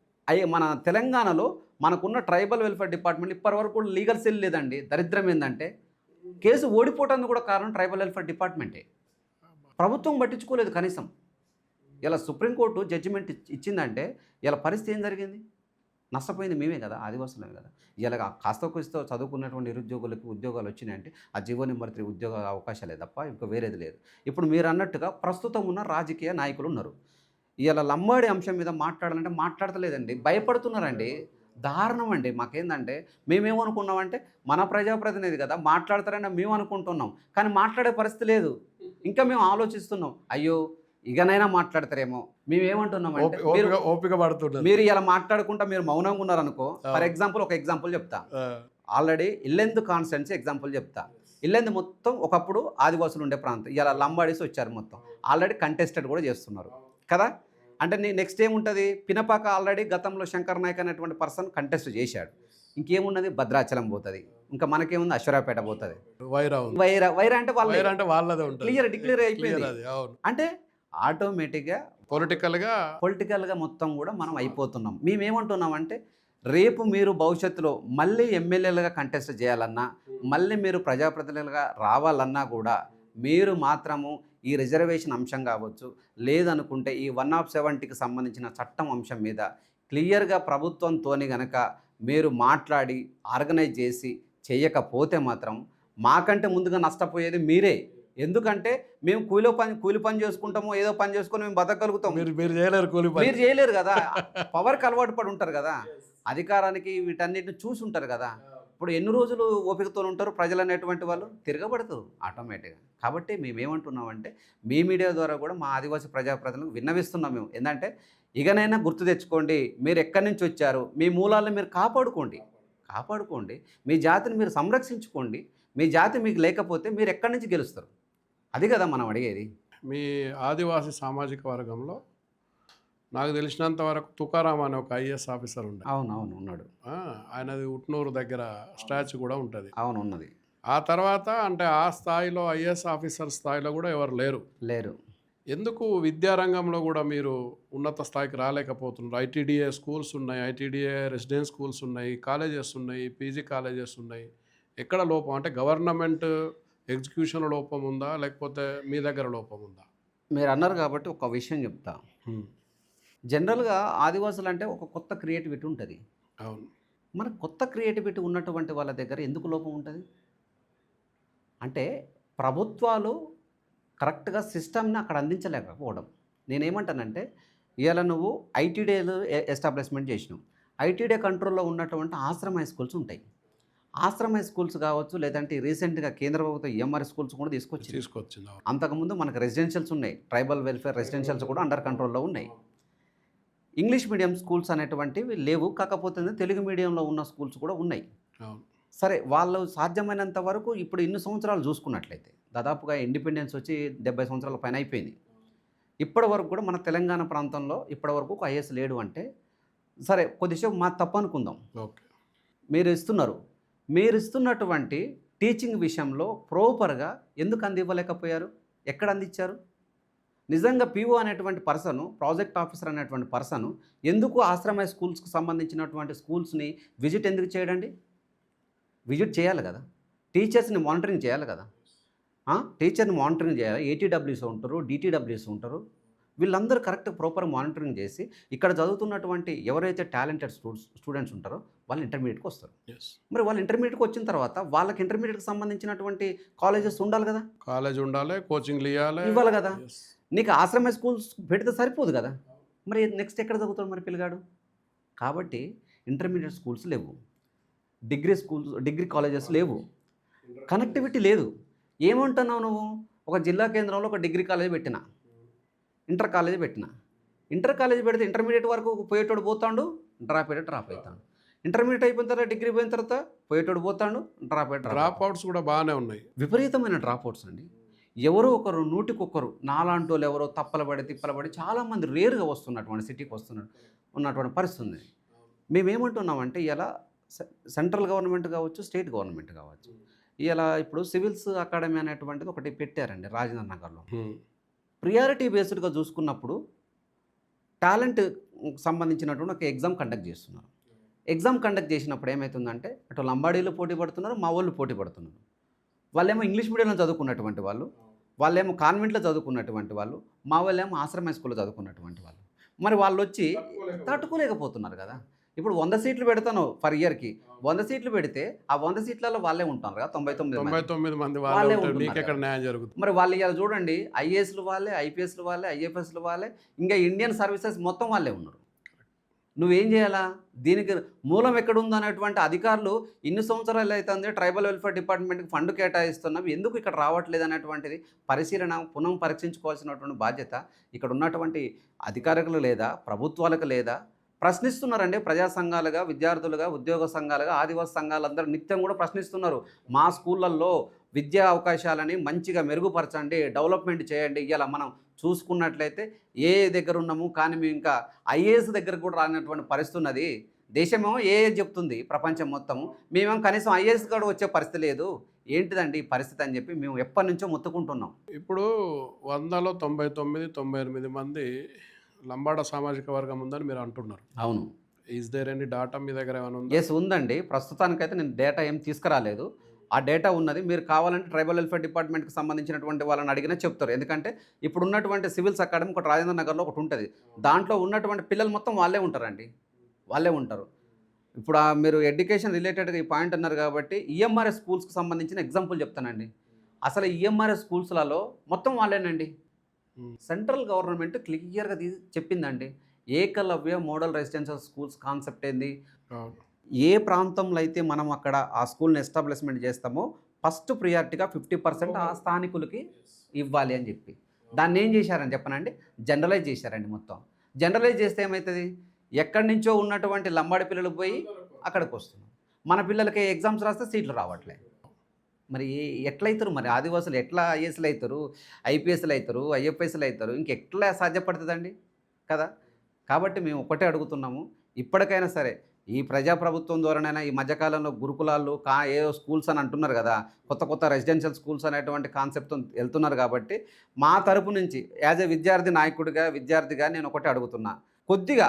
మన తెలంగాణలో మనకున్న ట్రైబల్ వెల్ఫేర్ డిపార్ట్మెంట్ ఇప్పటివరకు లీగల్ సెల్ లేదండి. దరిద్రం ఏంటంటే కేసు ఓడిపోవడానికి కూడా కారణం ట్రైబల్ వెల్ఫేర్ డిపార్ట్మెంటే. ప్రభుత్వం పట్టించుకోలేదు కనీసం. ఇలా సుప్రీంకోర్టు జడ్జిమెంట్ ఇచ్చిందంటే ఇలా పరిస్థితి ఏం జరిగింది? నష్టపోయింది మేమే కదా, ఆదివాసులమే కదా. ఇలా కాస్త కూస్తో చదువుకున్నటువంటి నిరుద్యోగులకు ఉద్యోగాలు వచ్చినాయంటే ఆ జీవో నెంబర్ 3 ఉద్యోగ అవకాశాలే తప్ప ఇంకా వేరేది లేదు. ఇప్పుడు మీరు అన్నట్టుగా ప్రస్తుతం ఉన్న రాజకీయ నాయకులు ఉన్నారు, ఇలా లంబాడి అంశం మీద మాట్లాడాలంటే మాట్లాడతలేదండి, భయపడుతున్నారండి. దారుణం అండి. మాకేందంటే మేమేమనుకున్నామంటే మన ప్రజాప్రతినిధి కదా మాట్లాడతారని మేము అనుకుంటున్నాం, కానీ మాట్లాడే పరిస్థితి లేదు. ఇంకా మేము ఆలోచిస్తున్నాం, అయ్యో ఇకనైనా మాట్లాడతారేమో. మేమేమంటున్నామంటే ఓపిక పడుతున్నారు, మీరు ఇలా మాట్లాడుకుంటా మీరు మౌనంగా ఉన్నారనుకో. ఫర్ ఎగ్జాంపుల్ ఒక ఎగ్జాంపుల్ చెప్తా. ఆల్రెడీ ఇల్లెందు కాన్స్టెన్సీ ఎగ్జాంపుల్ చెప్తా. ఇల్లెందు మొత్తం ఒకప్పుడు ఆదివాసులు ఉండే ప్రాంతం, ఇలా లంబాడీస్ వచ్చారు మొత్తం. ఆల్రెడీ కంటెస్టెడ్ కూడా చేస్తున్నారు కదా. అంటే నెక్స్ట్ ఏముంటుంది? పినపాక ఆల్రెడీ గతంలో శంకర్ నాయక్ అనేటువంటి పర్సన్ కంటెస్ట్ చేశాడు. ఇంకేమున్నది? భద్రాచలం పోతుంది. ఇంకా మనకేముంది? అశ్వరాపేట పోతుంది. వైరా అంటే వాళ్ళదే డిక్లేర్ అయిపోయింది. అంటే ఆటోమేటిక్గా పొలిటికల్గా మొత్తం కూడా మనం అయిపోతున్నాం. మేమేమంటున్నామంటే రేపు మీరు భవిష్యత్తులో మళ్ళీ ఎమ్మెల్యేలుగా కంటెస్ట్ చేయాలన్నా, మళ్ళీ మీరు ప్రజాప్రతినిధులుగా రావాలన్నా కూడా మీరు మాత్రము ఈ రిజర్వేషన్ అంశం కావచ్చు, లేదనుకుంటే ఈ 170కి సంబంధించిన చట్టం అంశం మీద క్లియర్గా ప్రభుత్వంతోని గనక మీరు మాట్లాడి ఆర్గనైజ్ చేసి చేయకపోతే మాత్రం మాకంటే ముందుగా నష్టపోయేది మీరే. ఎందుకంటే మేము కూలి పని చేసుకుంటాము, ఏదో పని చేసుకొని మేము బతకగలుగుతాం. మీరు మీరు చేయలేరు కూలి పని. మీరు చేయలేరు కదా. పవర్కి అలవాటు పడి ఉంటారు కదా, అధికారానికి వీటన్నిటిని చూసి ఉంటారు కదా. ఇప్పుడు ఎన్ని రోజులు ఓపికతో ఉంటారు ప్రజలు అనేటువంటి వాళ్ళు? తిరగబడతారు ఆటోమేటిక్గా. కాబట్టి మేమేమంటున్నామంటే మీ మీడియా ద్వారా కూడా మా ఆదివాసీ ప్రజలకు విన్నవిస్తున్నాం మేము. ఏంటంటే ఇకనైనా గుర్తు తెచ్చుకోండి, మీరు ఎక్కడి నుంచి వచ్చారు, మీ మూలాలను మీరు కాపాడుకోండి, మీ జాతిని మీరు సంరక్షించుకోండి. మీ జాతి మీకు లేకపోతే మీరు ఎక్కడి నుంచి గెలుస్తారు? అది కదా మనం అడిగేది. మీ ఆదివాసీ సామాజిక వర్గంలో నాకు తెలిసినంత వరకు తుకారాం అనే ఒక ఐఏఎస్ ఆఫీసర్ ఉండే. అవునవును ఉన్నాడు. ఆయనది ఉట్నూరు దగ్గర స్టాచ్యూ కూడా ఉంటుంది. అవును ఉన్నది. ఆ తర్వాత అంటే ఆ స్థాయిలో ఐఏఎస్ ఆఫీసర్ స్థాయిలో కూడా ఎవరు లేరు. ఎందుకు విద్యారంగంలో కూడా మీరు ఉన్నత స్థాయికి రాలేకపోతున్నారు? ఐటీడీఏ స్కూల్స్ ఉన్నాయి, ఐటీడీఏ రెసిడెన్స్ స్కూల్స్ ఉన్నాయి, కాలేజెస్ ఉన్నాయి, పీజీ కాలేజెస్ ఉన్నాయి. ఎక్కడ లోపం? అంటే గవర్నమెంట్ ఎగ్జిక్యూషన్ లోపం ఉందా, లేకపోతే మీ దగ్గర లోపం ఉందా? మీరు అన్నారు కాబట్టి ఒక విషయం చెప్తా. జనరల్గా ఆదివాసులు అంటే ఒక కొత్త క్రియేటివిటీ ఉంటుంది. అవును. మన కొత్త క్రియేటివిటీ ఉన్నటువంటి వాళ్ళ దగ్గర ఎందుకు లోపం ఉంటుంది అంటే ప్రభుత్వాలు కరెక్ట్గా సిస్టమ్ని అక్కడ అందించలేకపోవడం. నేనేమంటానంటే ఇవాళ నువ్వు ఐటీడీఏలు ఎస్టాబ్లిష్మెంట్ చేసినావు. ఐటీడీఏ కంట్రోల్లో ఉన్నటువంటి ఆశ్రమ హై స్కూల్స్ ఉంటాయి. ఆశ్రమ హై స్కూల్స్ కావచ్చు, లేదంటే రీసెంట్గా కేంద్ర ప్రభుత్వం ఈఎంఆర్ స్కూల్స్ కూడా తీసుకొచ్చింది. అంతకుముందు మనకు రెసిడెన్షియల్స్ ఉన్నాయి, ట్రైబల్ వెల్ఫేర్ రెసిడెన్షియల్స్ కూడా అండర్ కంట్రోల్లో ఉన్నాయి. ఇంగ్లీష్ మీడియం స్కూల్స్ అనేటువంటివి లేవు, కాకపోతే తెలుగు మీడియంలో ఉన్న స్కూల్స్ కూడా ఉన్నాయి. సరే, వాళ్ళు సాధ్యమైనంత వరకు ఇప్పుడు ఇన్ని సంవత్సరాలు చూసుకున్నట్లయితే దాదాపుగా ఇండిపెండెన్స్ వచ్చి 70 సంవత్సరాల పైన అయిపోయింది. ఇప్పటి వరకు కూడా మన తెలంగాణ ప్రాంతంలో ఇప్పటి వరకు ఒక ఐఏఎస్ లేడు అంటే సరే కొద్దిసేపు మా తప్పు అనుకుందాం. ఓకే, మీరు ఇస్తున్నటువంటి టీచింగ్ విషయంలో ప్రాపర్గా ఎందుకు అందివ్వలేకపోయారు? ఎక్కడ అందించారు? నిజంగా పీఓ అనేటువంటి పర్సను, ప్రాజెక్ట్ ఆఫీసర్ అనేటువంటి పర్సను ఎందుకు ఆశ్రమ స్కూల్స్కి సంబంధించినటువంటి స్కూల్స్ని విజిట్ ఎందుకు చేయడండి? విజిట్ చేయాలి కదా, టీచర్స్ని మానిటరింగ్ చేయాలి కదా. టీచర్ని మానిటరింగ్ చేయాలి. ఏటీడబ్ల్యూస్ ఉంటారు, డిటీడబ్ల్యూస్ ఉంటారు. వీళ్ళందరూ కరెక్ట్ ప్రాపర్ మానిటరింగ్ చేసి ఇక్కడ చదువుతున్నటువంటి ఎవరైతే టాలెంటెడ్ స్టూడెంట్స్ ఉంటారో వాళ్ళు ఇంటర్మీడియట్కి వస్తారు. మరి వాళ్ళు ఇంటర్మీడియట్కి వచ్చిన తర్వాత వాళ్ళకి ఇంటర్మీడియట్కి సంబంధించినటువంటి కాలేజెస్ ఉండాలి కదా, కాలేజ్ ఉండాలి, కోచింగ్లు ఇవ్వాలి కదా. నీకు ఆశ్రమ స్కూల్స్ పెడితే సరిపోదు కదా, మరి నెక్స్ట్ ఎక్కడ చదువుతాడు మరి పిల్లగాడు? కాబట్టి ఇంటర్మీడియట్ స్కూల్స్ లేవు, డిగ్రీ కాలేజెస్ లేవు, కనెక్టివిటీ లేదు. ఏమంటున్నావు నువ్వు? ఒక జిల్లా కేంద్రంలో ఒక డిగ్రీ కాలేజ్ పెట్టినా, ఇంటర్ కాలేజ్ పెట్టినా. ఇంటర్ కాలేజ్ పెడితే ఇంటర్మీడియట్ వరకు పోయేటోడు పోతాడు, డ్రాప్ అవుతాడు. ఇంటర్మీడియట్ అయిపోయిన తర్వాత డిగ్రీ పోయిన తర్వాత పోయేటోడు పోతాడు, డ్రాప్ అవుట్స్ కూడా బాగానే ఉన్నాయి. విపరీతమైన డ్రాప్ అవుట్స్ అండి. ఎవరో ఒకరు, నూటికొకరు, నాలాంటి వాళ్ళు ఎవరో తిప్పలబడి చాలామంది రేరుగా వస్తున్నటువంటి సిటీకి ఉన్నటువంటి పరిస్థితి ఉంది. మేమేమంటున్నామంటే ఇలా సెంట్రల్ గవర్నమెంట్ కావచ్చు, స్టేట్ గవర్నమెంట్ కావచ్చు, ఇలా ఇప్పుడు సివిల్స్ అకాడమీ అనేటువంటిది ఒకటి పెట్టారండి రాజేంద్ర నగర్లో. ప్రియారిటీ బేస్డ్గా చూసుకున్నప్పుడు టాలెంట్ సంబంధించినటువంటి ఒక ఎగ్జామ్ కండక్ట్ చేస్తున్నారు. ఎగ్జామ్ కండక్ట్ చేసినప్పుడు ఏమవుతుందంటే అటు లంబాడీలు పోటీ పడుతున్నారు, మా వాళ్ళు పోటీ పడుతున్నారు. వాళ్ళేమో ఇంగ్లీష్ మీడియంలో చదువుకున్నటువంటి వాళ్ళు, వాళ్ళేమో కాన్వెంట్లో చదువుకున్నటువంటి వాళ్ళు, మా వాళ్ళేమో ఆశ్రమ స్కూల్లో చదువుకున్నటువంటి వాళ్ళు. మరి వాళ్ళు వచ్చి తట్టుకోలేకపోతున్నారు కదా. ఇప్పుడు 100 సీట్లు పెడతాను పర్ ఇయర్కి, 100 సీట్లు పెడితే ఆ 100 సీట్లలో వాళ్ళే ఉంటారు కదా, 99 మంది వాళ్ళే జరుగుతుంది. మరి వాళ్ళు ఇలా చూడండి, ఐఏఎస్లు వాళ్ళే, ఐపీఎస్లు వాళ్ళే, ఐఎఫ్ఎస్లు వాళ్ళే, ఇంకా ఇండియన్ సర్వీసెస్ మొత్తం వాళ్ళే ఉన్నారు. నువ్వేం చేయాలా? దీనికి మూలం ఎక్కడుంది అనేటువంటి అధికారులు ఇన్ని సంవత్సరాలు అవుతుంది ట్రైబల్ వెల్ఫేర్ డిపార్ట్మెంట్కి ఫండ్ కేటాయిస్తున్నాం, ఎందుకు ఇక్కడ రావట్లేదు అనేటువంటిది పరిశీలన పరీక్షించుకోవాల్సినటువంటి బాధ్యత ఇక్కడ ఉన్నటువంటి అధికారులకు లేదా, ప్రభుత్వాలకు లేదా? ప్రశ్నిస్తున్నారండి. ప్రజా సంఘాలుగా, విద్యార్థులుగా, ఉద్యోగ సంఘాలుగా, ఆదివాసీ సంఘాలందరూ నిత్యం కూడా ప్రశ్నిస్తున్నారు. మా స్కూళ్ళల్లో విద్యా అవకాశాలని మంచిగా మెరుగుపరచండి, డెవలప్మెంట్ చేయండి. ఇలా మనం చూసుకున్నట్లయితే ఏ దగ్గర ఉన్నాము, కానీ మేము ఇంకా ఐఏఎస్ దగ్గర కూడా రానటువంటి పరిస్థితి ఉన్నది. దేశమేమో ఏ చెప్తుంది ప్రపంచం మొత్తము, మేమేమో కనీసం ఐఏఎస్ కూడా వచ్చే పరిస్థితి లేదు. ఏంటిదండి ఈ పరిస్థితి అని చెప్పి మేము ఎప్పటి నుంచో మొత్తుకుంటున్నాం. ఇప్పుడు 100లో 99, 98 మంది లంబాడ సామాజిక వర్గం ఉందని మీరు అంటున్నారు. అవును. ఈజ్ దేర్ ఎనీ డాటా మీ దగ్గర ఏమైనా ఉందా? ఎస్ ఉందండి. ప్రస్తుతానికైతే నేను డేటా ఏం తీసుకురాలేదు. ఆ డేటా ఉన్నది. మీరు కావాలంటే ట్రైబల్ వెల్ఫేర్ డిపార్ట్మెంట్కి సంబంధించినటువంటి వాళ్ళని అడిగినా చెప్తారు. ఎందుకంటే ఇప్పుడు ఉన్నటువంటి సివిల్స్ అకాడమీ ఒకటి రాజేంద్ర నగర్లో ఒకటి ఉంటుంది. దాంట్లో ఉన్నటువంటి పిల్లలు మొత్తం వాళ్ళే ఉంటారండి. వాళ్ళే ఉంటారు. ఇప్పుడు మీరు ఎడ్యుకేషన్ రిలేటెడ్గా ఈ పాయింట్ అన్నారు కాబట్టి ఈఎంఆర్ఎస్ స్కూల్స్కి సంబంధించిన ఎగ్జాంపుల్ చెప్తానండి. అసలు ఈఎంఆర్ఎస్ స్కూల్స్లలో మొత్తం వాళ్ళేనండి. ఉమ్, సెంట్రల్ గవర్నమెంట్ క్లియర్గా చెప్పిందండి. Eklavya model residential schools concept ఏంది? అవును. ఏ ప్రాంతంలో అయితే మనం అక్కడ ఆ స్కూల్ని ఎస్టాబ్లిష్మెంట్ చేస్తామో ఫస్ట్ ప్రియారిటీగా 50% ఆ స్థానికులకి ఇవ్వాలి అని చెప్పి దాన్ని ఏం చేశారని చెప్పనండి, జనరలైజ్ చేశారండి మొత్తం. జనరలైజ్ చేస్తే ఏమవుతుంది, ఎక్కడి నుంచో ఉన్నటువంటి లంబాడి పిల్లలు పోయి అక్కడికి వస్తున్నాం. మన పిల్లలకి ఎగ్జామ్స్ రాస్తే సీట్లు రావట్లే. మరి ఎట్లయితారు మరి ఆదివాసులు ఎట్లా ఐఏఎస్లు అవుతారు, ఐపీఎస్లు అవుతారు, ఐఎఫ్ఎస్లు అవుతారు, ఇంకెట్లా సాధ్యపడుతుందండి కదా? కాబట్టి మేము ఒకటే అడుగుతున్నాము, ఇప్పటికైనా సరే ఈ ప్రజాప్రభుత్వం ద్వారానైనా ఈ మధ్యకాలంలో గురుకులాలు ఏదో స్కూల్స్ అని అంటున్నారు కదా, కొత్త కొత్త రెసిడెన్షియల్ స్కూల్స్ అనేటువంటి కాన్సెప్ట్తో వెళ్తున్నారు కాబట్టి మా తరపు నుంచి యాజ్ ఎ విద్యార్థి నాయకుడిగా విద్యార్థిగా నేను ఒకటే అడుగుతున్నా, కొద్దిగా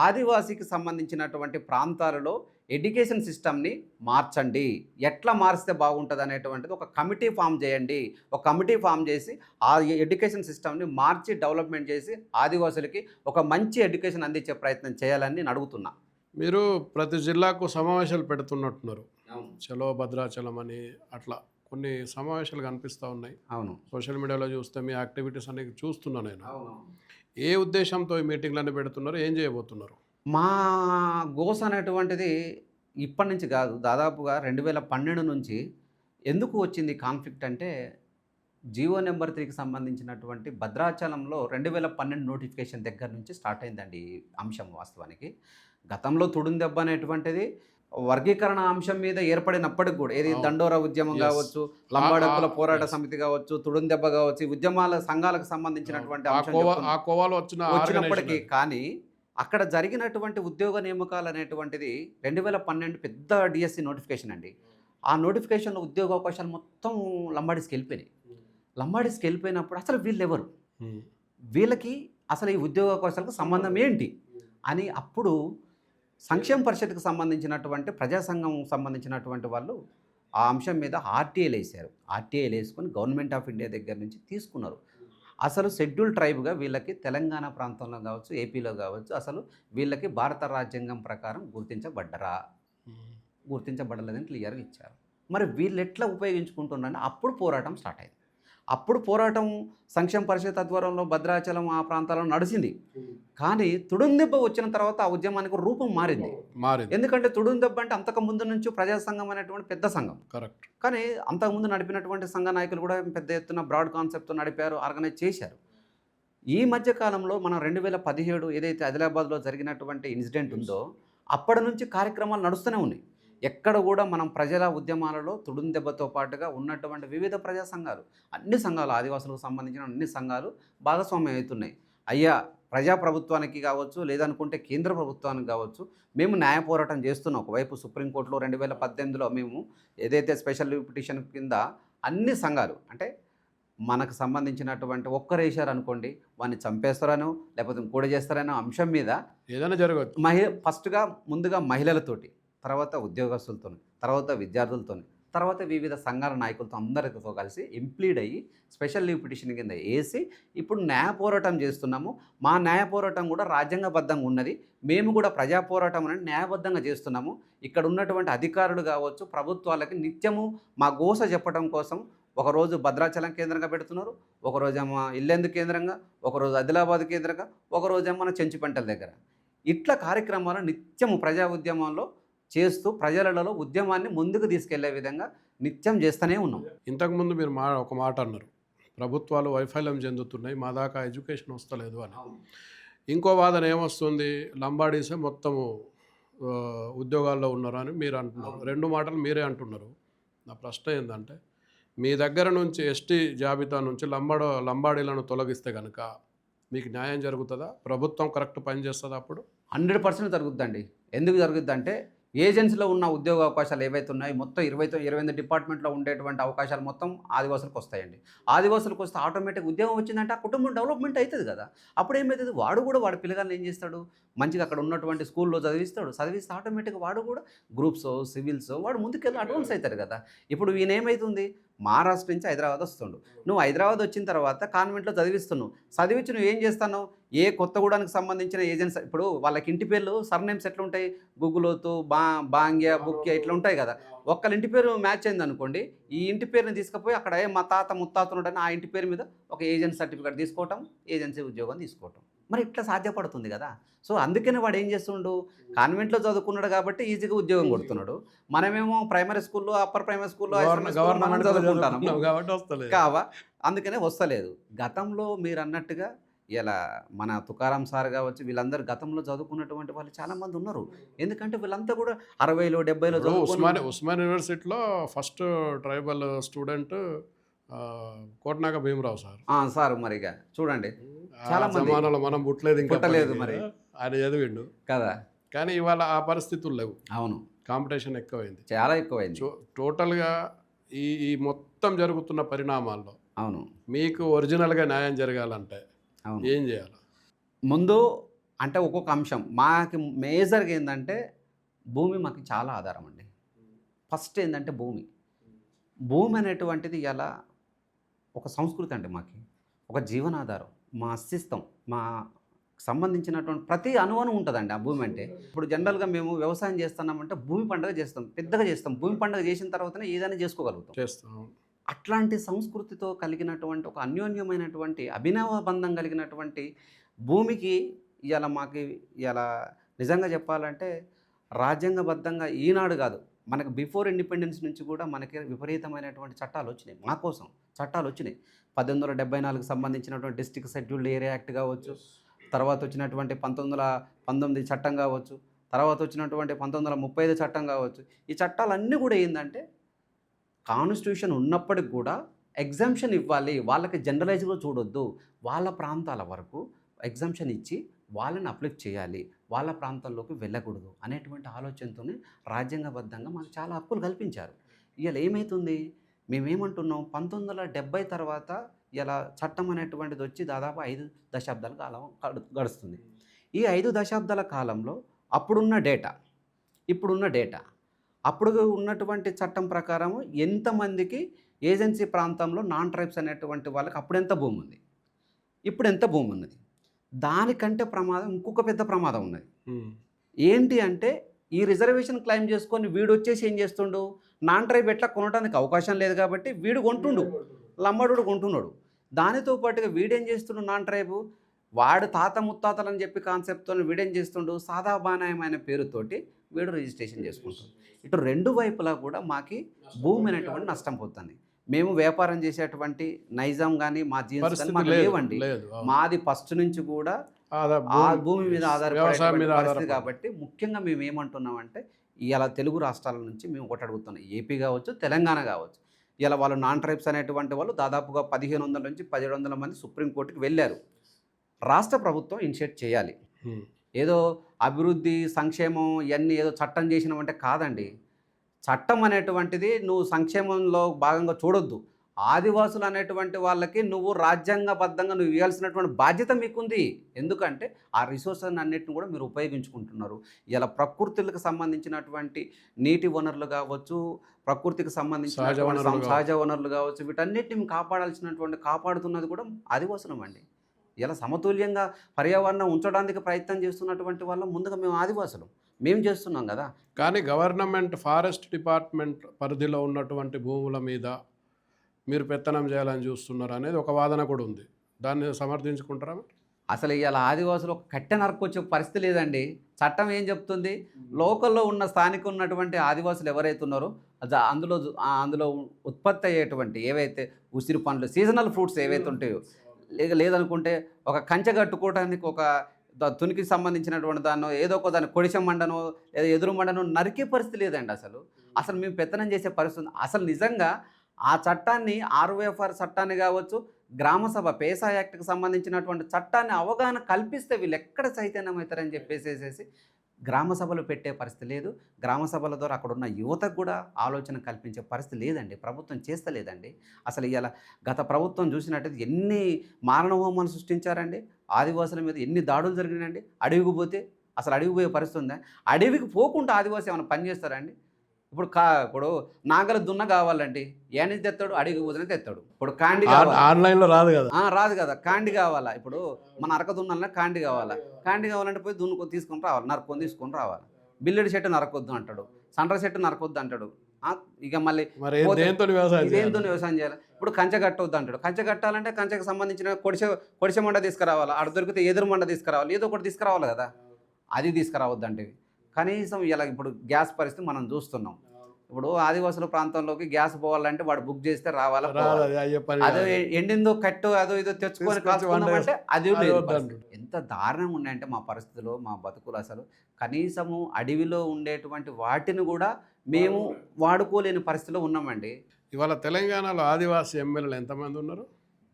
ఆదివాసీకి సంబంధించినటువంటి ప్రాంతాలలో ఎడ్యుకేషన్ సిస్టమ్ని మార్చండి. ఎట్లా మారిస్తే బాగుంటుంది అనేటువంటిది ఒక కమిటీ ఫామ్ చేయండి. ఒక కమిటీ ఫామ్ చేసి ఆ ఎడ్యుకేషన్ సిస్టమ్ని మార్చి డెవలప్మెంట్ చేసి ఆదివాసులకి ఒక మంచి ఎడ్యుకేషన్ అందించే ప్రయత్నం చేయాలని నేను అడుగుతున్నా. మీరు ప్రతి జిల్లాకు సమావేశాలు పెడుతున్నట్టున్నారు. అవును. చలో భద్రాచలం అని అట్లా కొన్ని సమావేశాలు కనిపిస్తూ ఉన్నాయి. అవును. సోషల్ మీడియాలో చూస్తే మీ యాక్టివిటీస్ అనేవి చూస్తున్నాను నేను. అవును. ఏ ఉద్దేశంతో ఈ మీటింగ్లన్నీ పెడుతున్నారు, ఏం చేయబోతున్నారు? మా గోస్ అనేటువంటిది ఇప్పటి నుంచి కాదు, దాదాపుగా 2012 నుంచి. ఎందుకు వచ్చింది కాన్ఫ్లిక్ట్ అంటే, జియో నెంబర్ 3కి సంబంధించినటువంటి భద్రాచలంలో 2012 నోటిఫికేషన్ దగ్గర నుంచి స్టార్ట్ అయిందండి ఈ అంశం. వాస్తవానికి గతంలో తుడుందెబ్బ అనేటువంటిది వర్గీకరణ అంశం మీద ఏర్పడినప్పటికి కూడా, ఏది దండోరా ఉద్యమం కావచ్చు, లంబాడక్కుల పోరాట సమితి కావచ్చు, తుడుందెబ్బ కావచ్చు, ఈ ఉద్యమాల సంఘాలకు సంబంధించినటువంటి అంశం ఆ కోవాలో వచ్చినప్పటికీ కానీ అక్కడ జరిగినటువంటి ఉద్యోగ నియామకాలు అనేటువంటిది 2012 పెద్ద డిఎస్సి నోటిఫికేషన్ అండి. ఆ నోటిఫికేషన్లో ఉద్యోగ అవకాశాలు మొత్తం లంబాడీస్కి వెళ్ళిపోయినాయి. లంబాడీస్కి వెళ్ళిపోయినప్పుడు అసలు వీళ్ళెవరు, వీళ్ళకి అసలు ఈ ఉద్యోగ అవకాశాలకు సంబంధం ఏంటి అని అప్పుడు సంక్షేమ పరిషత్కి సంబంధించినటువంటి ప్రజా సంఘం సంబంధించినటువంటి వాళ్ళు ఆ అంశం మీద ఆర్టీఐలు వేశారు. ఆర్టీఐలు వేసుకొని గవర్నమెంట్ ఆఫ్ ఇండియా దగ్గర నుంచి తీసుకున్నారు. అసలు షెడ్యూల్ ట్రైబ్గా వీళ్ళకి తెలంగాణ ప్రాంతంలో కావచ్చు, ఏపీలో కావచ్చు, అసలు వీళ్ళకి భారత రాజ్యాంగం ప్రకారం గుర్తించబడ్డరా, గుర్తించబడలేదని క్లియర్గా ఇచ్చారు. మరి వీళ్ళు ఎట్లా ఉపయోగించుకుంటున్నారని అప్పుడు పోరాటం స్టార్ట్ అయింది. అప్పుడు పోరాటం సంక్షేమ పరిషత్ ఆధ్వర్యంలో భద్రాచలం ఆ ప్రాంతాల్లో నడిచింది. కానీ తుడుందెబ్బ వచ్చిన తర్వాత ఆ ఉద్యమానికి రూపం మారింది. ఎందుకంటే తుడుందెబ్బ అంటే అంతకు ముందు నుంచి ప్రజా సంఘం అనేటువంటి పెద్ద సంఘం. కరెక్ట్. కానీ అంతకుముందు నడిపినటువంటి సంఘ నాయకులు కూడా పెద్ద ఎత్తున బ్రాడ్ కాన్సెప్ట్తో నడిపారు, ఆర్గనైజ్ చేశారు. ఈ మధ్యకాలంలో మనం 2017 ఏదైతే ఆదిలాబాద్లో జరిగినటువంటి ఇన్సిడెంట్ ఉందో అప్పటి నుంచి కార్యక్రమాలు నడుస్తూనే ఉన్నాయి. ఎక్కడ కూడా మనం ప్రజల ఉద్యమాలలో తుడుందెబ్బతో పాటుగా ఉన్నటువంటి వివిధ ప్రజా సంఘాలు, అన్ని సంఘాలు, ఆదివాసులకు సంబంధించిన అన్ని సంఘాలు భాగస్వామ్యం అవుతున్నాయి. అయ్యా ప్రజాప్రభుత్వానికి కావచ్చు, లేదనుకుంటే కేంద్ర ప్రభుత్వానికి కావచ్చు, మేము న్యాయ పోరాటం చేస్తున్నాం. ఒకవైపు సుప్రీంకోర్టులో 2018లో మేము ఏదైతే స్పెషల్ పిటిషన్ కింద అన్ని సంఘాలు, అంటే మనకు సంబంధించినటువంటి ఒక్కరేశారు అనుకోండి, వాడిని చంపేస్తారనో లేకపోతే ఇంకోటి చేస్తారనో అంశం మీద ఏదైనా జరగవచ్చు. ఫస్ట్గా ముందుగా మహిళలతోటి, తర్వాత ఉద్యోగస్తులతో, తర్వాత విద్యార్థులతో, తర్వాత వివిధ సంఘాల నాయకులతో అందరితో కలిసి ఇంప్లీడ్ అయ్యి స్పెషల్ లీవ్ పిటిషన్ కింద వేసి ఇప్పుడు న్యాయ పోరాటం చేస్తున్నాము. మా న్యాయ పోరాటం కూడా రాజ్యాంగబద్ధంగా ఉన్నది. మేము కూడా ప్రజా పోరాటం అనేది న్యాయబద్ధంగా చేస్తున్నాము. ఇక్కడ ఉన్నటువంటి అధికారులు కావచ్చు, ప్రభుత్వాలకి నిత్యము మా గోస చెప్పడం కోసం ఒకరోజు భద్రాచలం కేంద్రంగా పెడుతున్నారు, ఒకరోజేమో ఇల్లెందు కేంద్రంగా, ఒకరోజు ఆదిలాబాద్ కేంద్రంగా, ఒకరోజేమో మన చెంచుపెంటల దగ్గర. ఇట్లా కార్యక్రమాలు నిత్యము ప్రజా ఉద్యమంలో చేస్తూ ప్రజలలో ఉద్యమాన్ని ముందుకు తీసుకెళ్లే విధంగా నిత్యం చేస్తూనే ఉన్నాం. ఇంతకుముందు మీరు ఒక మాట అన్నారు, ప్రభుత్వాలు వైఫల్యం చెందుతున్నాయి, మా దాకా ఎడ్యుకేషన్ వస్తలేదు అని. ఇంకో వాదన ఏమొస్తుంది, లంబాడీసే మొత్తము ఉద్యోగాల్లో ఉన్నారు అని మీరు అంటున్నారు. రెండు మాటలు మీరే అంటున్నారు. నా ప్రశ్న ఏంటంటే, మీ దగ్గర నుంచి ఎస్టీ జాబితా నుంచి లంబాడీలను తొలగిస్తే కనుక మీకు న్యాయం జరుగుతుందా? ప్రభుత్వం కరెక్ట్ పని చేస్తుందా? అప్పుడు 100% జరుగుద్దండి. ఎందుకు జరుగుద్దంటే, ఏజెన్సీలో ఉన్న ఉద్యోగ అవకాశాలు ఏవైతే ఉన్నాయో మొత్తం 28 డిపార్ట్మెంట్లో ఉండేటువంటి అవకాశాలు మొత్తం ఆదివాసులకు వస్తాయండి. ఆదివాసులకు వస్తే ఆటోమేటిక్ ఉద్యోగం వచ్చిందంటే ఆ కుటుంబం డెవలప్మెంట్ అవుతుంది కదా. అప్పుడు ఏమవుతుంది, వాడు కూడా వాడి పిల్లగాన్ని ఏం చేస్తాడు, మంచిగా అక్కడ ఉన్నటువంటి స్కూల్లో చదివిస్తే ఆటోమేటిక్గా వాడు కూడా గ్రూప్స్, సివిల్స్ వాడు ముందుకెళ్ళి అడ్వాన్స్ అవుతారు కదా. ఇప్పుడు ఈయన ఏమవుతుంది, మహారాష్ట్ర నుంచి హైదరాబాద్ వస్తుండు, నువ్వు హైదరాబాద్ వచ్చిన తర్వాత కాన్వెంట్లో చదివిస్తున్నావు, చదివించి నువ్వు ఏం చేస్తావు, ఏ కొత్తగూడానికి సంబంధించిన ఏజెంట్స్ ఇప్పుడు వాళ్ళకి ఇంటి పేర్లు సర్నేమ్స్ ఎట్లా ఉంటాయి, గుగులోతు, బాంగ్యా, బుక్య ఇట్లా ఉంటాయి కదా. ఒక్కళ్ళ ఇంటి పేరు మ్యాచ్ అయింది అనుకోండి, ఈ ఇంటి పేరుని తీసుకుపోయి అక్కడ మా తాత ముత్తాత ఉన్నాడని ఆ ఇంటి పేరు మీద ఒక ఏజెంట్ సర్టిఫికేట్ తీసుకోవటం, ఏజెన్సీ ఉద్యోగం తీసుకోవటం. మరి ఇట్లా సాధ్యపడుతుంది కదా. సో అందుకని వాడు ఏం చేస్తుండు, కాన్వెంట్లో చదువుకున్నాడు కాబట్టి ఈజీగా ఉద్యోగం కొడుతున్నాడు. మనమేమో ప్రైమరీ స్కూల్లో, అప్పర్ ప్రైమరీ స్కూల్లో, మనం చదువుకుంటాము కాబట్టి వస్తలేదు. కావా, అందుకనే వస్తలేదు. గతంలో మీరు అన్నట్టుగా ఇలా మన తుకారాం సార్ కావచ్చు, వీళ్ళందరూ గతంలో చదువుకున్నటువంటి వాళ్ళు చాలామంది ఉన్నారు. ఎందుకంటే వీళ్ళంతా కూడా 60లో 70లో ఉస్మాన్ యూనివర్సిటీలో first tribal student Kotanaga Bhimarao sir. Sir మరిగా చూడండి, చాలా జమానాలో మనం పుట్టలేదు, ఇంకా పుట్టలేదు మరి ఆయన చదివిండు కదా. కానీ ఇవాళ ఆ పరిస్థితులు లేవు. అవును, కాంపిటీషన్ ఎక్కువైంది, చాలా ఎక్కువైంది. టోటల్గా ఈ మొత్తం జరుగుతున్న పరిణామాల్లో అవును మీకు ఒరిజినల్గా న్యాయం జరగాలంటే ఏం చేయాలి? ముందు అంటే ఒక్కొక్క అంశం మాకు మేజర్గా ఏంటంటే భూమి మాకు చాలా ఆధారం అండి. ఫస్ట్ ఏంటంటే భూమి అనేటువంటిది ఇలా ఒక సంస్కృతి అండి, మాకు ఒక జీవనాధారం, మా అస్తిత్వం, మా సంబంధించినటువంటి ప్రతి అణువను ఉంటుందండి ఆ భూమి అంటే. ఇప్పుడు జనరల్గా మేము వ్యవసాయం చేస్తున్నామంటే భూమి పండుగ చేస్తాం, పెద్దగా చేస్తాం. భూమి పండుగ చేసిన తర్వాతనే ఏదైనా చేసుకోగలుగుతాం. అట్లాంటి సంస్కృతితో కలిగినటువంటి ఒక అన్యోన్యమైనటువంటి అభినవ బంధం కలిగినటువంటి భూమికి ఇలా మాకు ఇలా నిజంగా చెప్పాలంటే రాజ్యాంగబద్ధంగా ఈనాడు కాదు, మనకు బిఫోర్ ఇండిపెండెన్స్ నుంచి కూడా మనకి విపరీతమైనటువంటి చట్టాలు వచ్చినాయి, మా కోసం చట్టాలు వచ్చినాయి. 1874కి సంబంధించినటువంటి డిస్ట్రిక్ట్ షెడ్యూల్డ్ ఏరియా యాక్ట్ కావచ్చు, తర్వాత వచ్చినటువంటి 1919 చట్టం కావచ్చు, తర్వాత వచ్చినటువంటి 1935 చట్టం కావచ్చు. ఈ చట్టాలన్నీ కూడా ఏంటంటే కాన్స్టిట్యూషన్ ఉన్నప్పటికి కూడా ఎగ్జామ్షన్ ఇవ్వాలి, వాళ్ళకి జనరలైజ్గా చూడొద్దు, వాళ్ళ ప్రాంతాల వరకు ఎగ్జామ్షన్ ఇచ్చి వాళ్ళని అప్లిఫ్ట్ చేయాలి, వాళ్ళ ప్రాంతాల్లోకి వెళ్ళకూడదు అనేటువంటి ఆలోచనతోనే రాజ్యాంగబద్ధంగా మాకు చాలా హక్కులు కల్పించారు. ఇవాళ ఏమవుతుంది, మేమేమంటున్నాం, 1970 తర్వాత ఇలా చట్టం అనేటువంటిది వచ్చి దాదాపు 5 దశాబ్దాల కాలం గడుస్తుంది. ఈ 5 దశాబ్దాల కాలంలో అప్పుడున్న డేటా, ఇప్పుడున్న డేటా, అప్పుడు ఉన్నటువంటి చట్టం ప్రకారము ఎంతమందికి ఏజెన్సీ ప్రాంతంలో నాన్ ట్రైబ్స్ అనేటువంటి వాళ్ళకి అప్పుడు ఎంత భూమి ఉంది, ఇప్పుడు ఎంత భూమి ఉన్నది, దానికంటే ప్రమాదం ఇంకొక పెద్ద ప్రమాదం ఉన్నది. ఏంటి అంటే ఈ రిజర్వేషన్ క్లెయిమ్ చేసుకొని వీడు వచ్చేసి ఏం చేస్తుండు, నాన్ ట్రైబ్ ఎట్లా కొనడానికి అవకాశం లేదు కాబట్టి వీడు కొంటుండు, లంబడుడు కొంటున్నాడు. దానితో పాటుగా వీడేం చేస్తుండు, నాన్ ట్రైబు వాడు తాత ముత్తాతలని చెప్పి కాన్సెప్ట్తో వీడేం చేస్తుండు, సాదాబానాయమైన పేరుతోటి వీడు రిజిస్ట్రేషన్ చేసుకుంటాడు. ఇటు రెండు వైపులా కూడా మాకి భూమి అనేటువంటి నష్టం పోతుంది. మేము వ్యాపారం చేసేటువంటి నైజాం కానీ మా జీన్స్ కానీ మాకు లేవండి. మాది ఫస్ట్ నుంచి కూడా ఆ భూమి మీద ఆధారపడే పరిస్థితి కాబట్టి ముఖ్యంగా మేము ఏమంటున్నామంటే ఇలా తెలుగు రాష్ట్రాల నుంచి మేము ఒకటి అడుగుతున్నాం, ఏపీ కావచ్చు, తెలంగాణ కావచ్చు. ఇలా వాళ్ళు నాన్ ట్రైబ్స్ అనేటువంటి వాళ్ళు దాదాపుగా 1500 నుంచి 1700 మంది సుప్రీంకోర్టుకి వెళ్ళారు. రాష్ట్ర ప్రభుత్వం ఇనిషియేట్ చేయాలి. ఏదో అభివృద్ధి సంక్షేమం ఇవన్నీ ఏదో చట్టం చేసినామంటే కాదండి. చట్టం అనేటువంటిది నువ్వు సంక్షేమంలో భాగంగా చూడొద్దు. ఆదివాసులు అనేటువంటి వాళ్ళకి నువ్వు రాజ్యాంగబద్ధంగా నువ్వు ఇవ్వాల్సినటువంటి బాధ్యత మీకుంది. ఎందుకంటే ఆ రిసోర్సెస్ అన్నిటిని కూడా మీరు ఉపయోగించుకుంటున్నారు. ఇలా ప్రకృతికి సంబంధించినటువంటి నీటి వనరులు కావచ్చు, ప్రకృతికి సంబంధించిన సహజ వనరులు కావచ్చు, వీటన్నిటిని కాపాడుతున్నది కూడా ఆదివాసులం అండి. ఇలా సమతుల్యంగా పర్యావరణం ఉంచడానికి ప్రయత్నం చేస్తున్నటువంటి వాళ్ళం ముందుగా మేము ఆదివాసులు, మేము చేస్తున్నాం కదా. కానీ గవర్నమెంట్ ఫారెస్ట్ డిపార్ట్మెంట్ పరిధిలో ఉన్నటువంటి భూముల మీద మీరు పెత్తనం చేయాలని చూస్తున్నారు అనేది ఒక వాదన కూడా ఉంది. దాన్ని సమర్థించుకుంటారా? అసలు ఇవాళ ఆదివాసులు ఒక కట్టె నరకొచ్చే పరిస్థితి లేదండి. చట్టం ఏం చెప్తుంది, లోకల్లో ఉన్న స్థానిక ఉన్నటువంటి ఆదివాసులు ఎవరైతే ఉన్నారో అందులో ఉత్పత్తి అయ్యేటువంటి ఏవైతే ఉసిరి పండ్లు, సీజనల్ ఫ్రూట్స్ ఏవైతే ఉంటాయో, లేదనుకుంటే ఒక కంచె కట్టుకోవడానికి ఒక తునికి సంబంధించినటువంటి దాన్ని ఏదో ఒక దాన్ని కొడిశం మండనో లేదా ఎదురు మండనో నరికే పరిస్థితి లేదండి. అసలు మేము పెత్తనం చేసే పరిస్థితి. అసలు నిజంగా ఆ చట్టాన్ని ROFR చట్టాన్ని కావచ్చు, గ్రామసభ పేసా యాక్ట్కి సంబంధించినటువంటి చట్టాన్ని అవగాహన కల్పిస్తే వీళ్ళు ఎక్కడ చైతన్యం అవుతారని చెప్పేసేసి గ్రామ సభలు పెట్టే పరిస్థితి లేదు. గ్రామ సభల ద్వారా అక్కడ ఉన్న యువతకు కూడా ఆలోచన కల్పించే పరిస్థితి లేదండి. ప్రభుత్వం చేస్తలేదండి. అసలు ఇవాళ గత ప్రభుత్వం చూసినట్టయితే ఎన్ని మారణహోమాలు సృష్టించారండి, ఆదివాసుల మీద ఎన్ని దాడులు జరిగినాయండి. అడవికి పోతే అసలు అడవికి పోయే పరిస్థితి ఉందా? అడవికి పోకుండా ఆదివాసి ఏమైనా పని చేస్తారండి? ఇప్పుడు నాగల దున్న కావాలండి, ఏని తెస్తాడు, అడిగి పోతేనే తెస్తాడు. ఇప్పుడు కాండి కావాలి, ఆన్లైన్లో రాదు కదా. రాదు కదా, కాండి కావాలా. ఇప్పుడు మన అరక దున్నాలన్నా కాండి కావాలా, కాండి కావాలంటే పోయి తీసుకొని రావాలి, నరుకొని తీసుకొని రావాలి. బిల్లెడి చెట్టు నరకొద్దు అంటాడు, సండ్ర చెట్టు నరకొద్దు అంటాడు. ఇక మళ్ళీ మరి దేంతో వ్యవసాయం దేంతో వ్యవసాయం చేయాలి. ఇప్పుడు కంచె కట్టవద్దు అంటాడు, కంచె కట్టాలంటే కంచెకు సంబంధించిన కొడిసె మండ తీసుకురావాలి, ఆడ దొరికితే ఎదురు మండ తీసుకురావాలి, ఏదో ఒకటి తీసుకురావాలి కదా. అది తీసుకురావద్దు అంటే కనీసం ఇలా ఇప్పుడు గ్యాస్ పరిస్థితి మనం చూస్తున్నాం. ఇప్పుడు ఆదివాసుల ప్రాంతంలోకి గ్యాస్ పోవాలంటే వాడు బుక్ చేస్తే రావాలా, అదో ఎండిందో కట్టు అదో ఇదో తెచ్చుకొని కాల్చుకున్నామంటే అది లేదు. ఎంత దారుణంగా ఉన్నాయంటే మా పరిస్థితులు, మా బతుకులు అసలు కనీసము అడవిలో ఉండేటువంటి వాటిని కూడా మేము వాడుకోలేని పరిస్థితిలో ఉన్నామండి. ఇవాళ తెలంగాణలో ఆదివాసీ ఎమ్మెల్యేలు ఎంతమంది ఉన్నారు?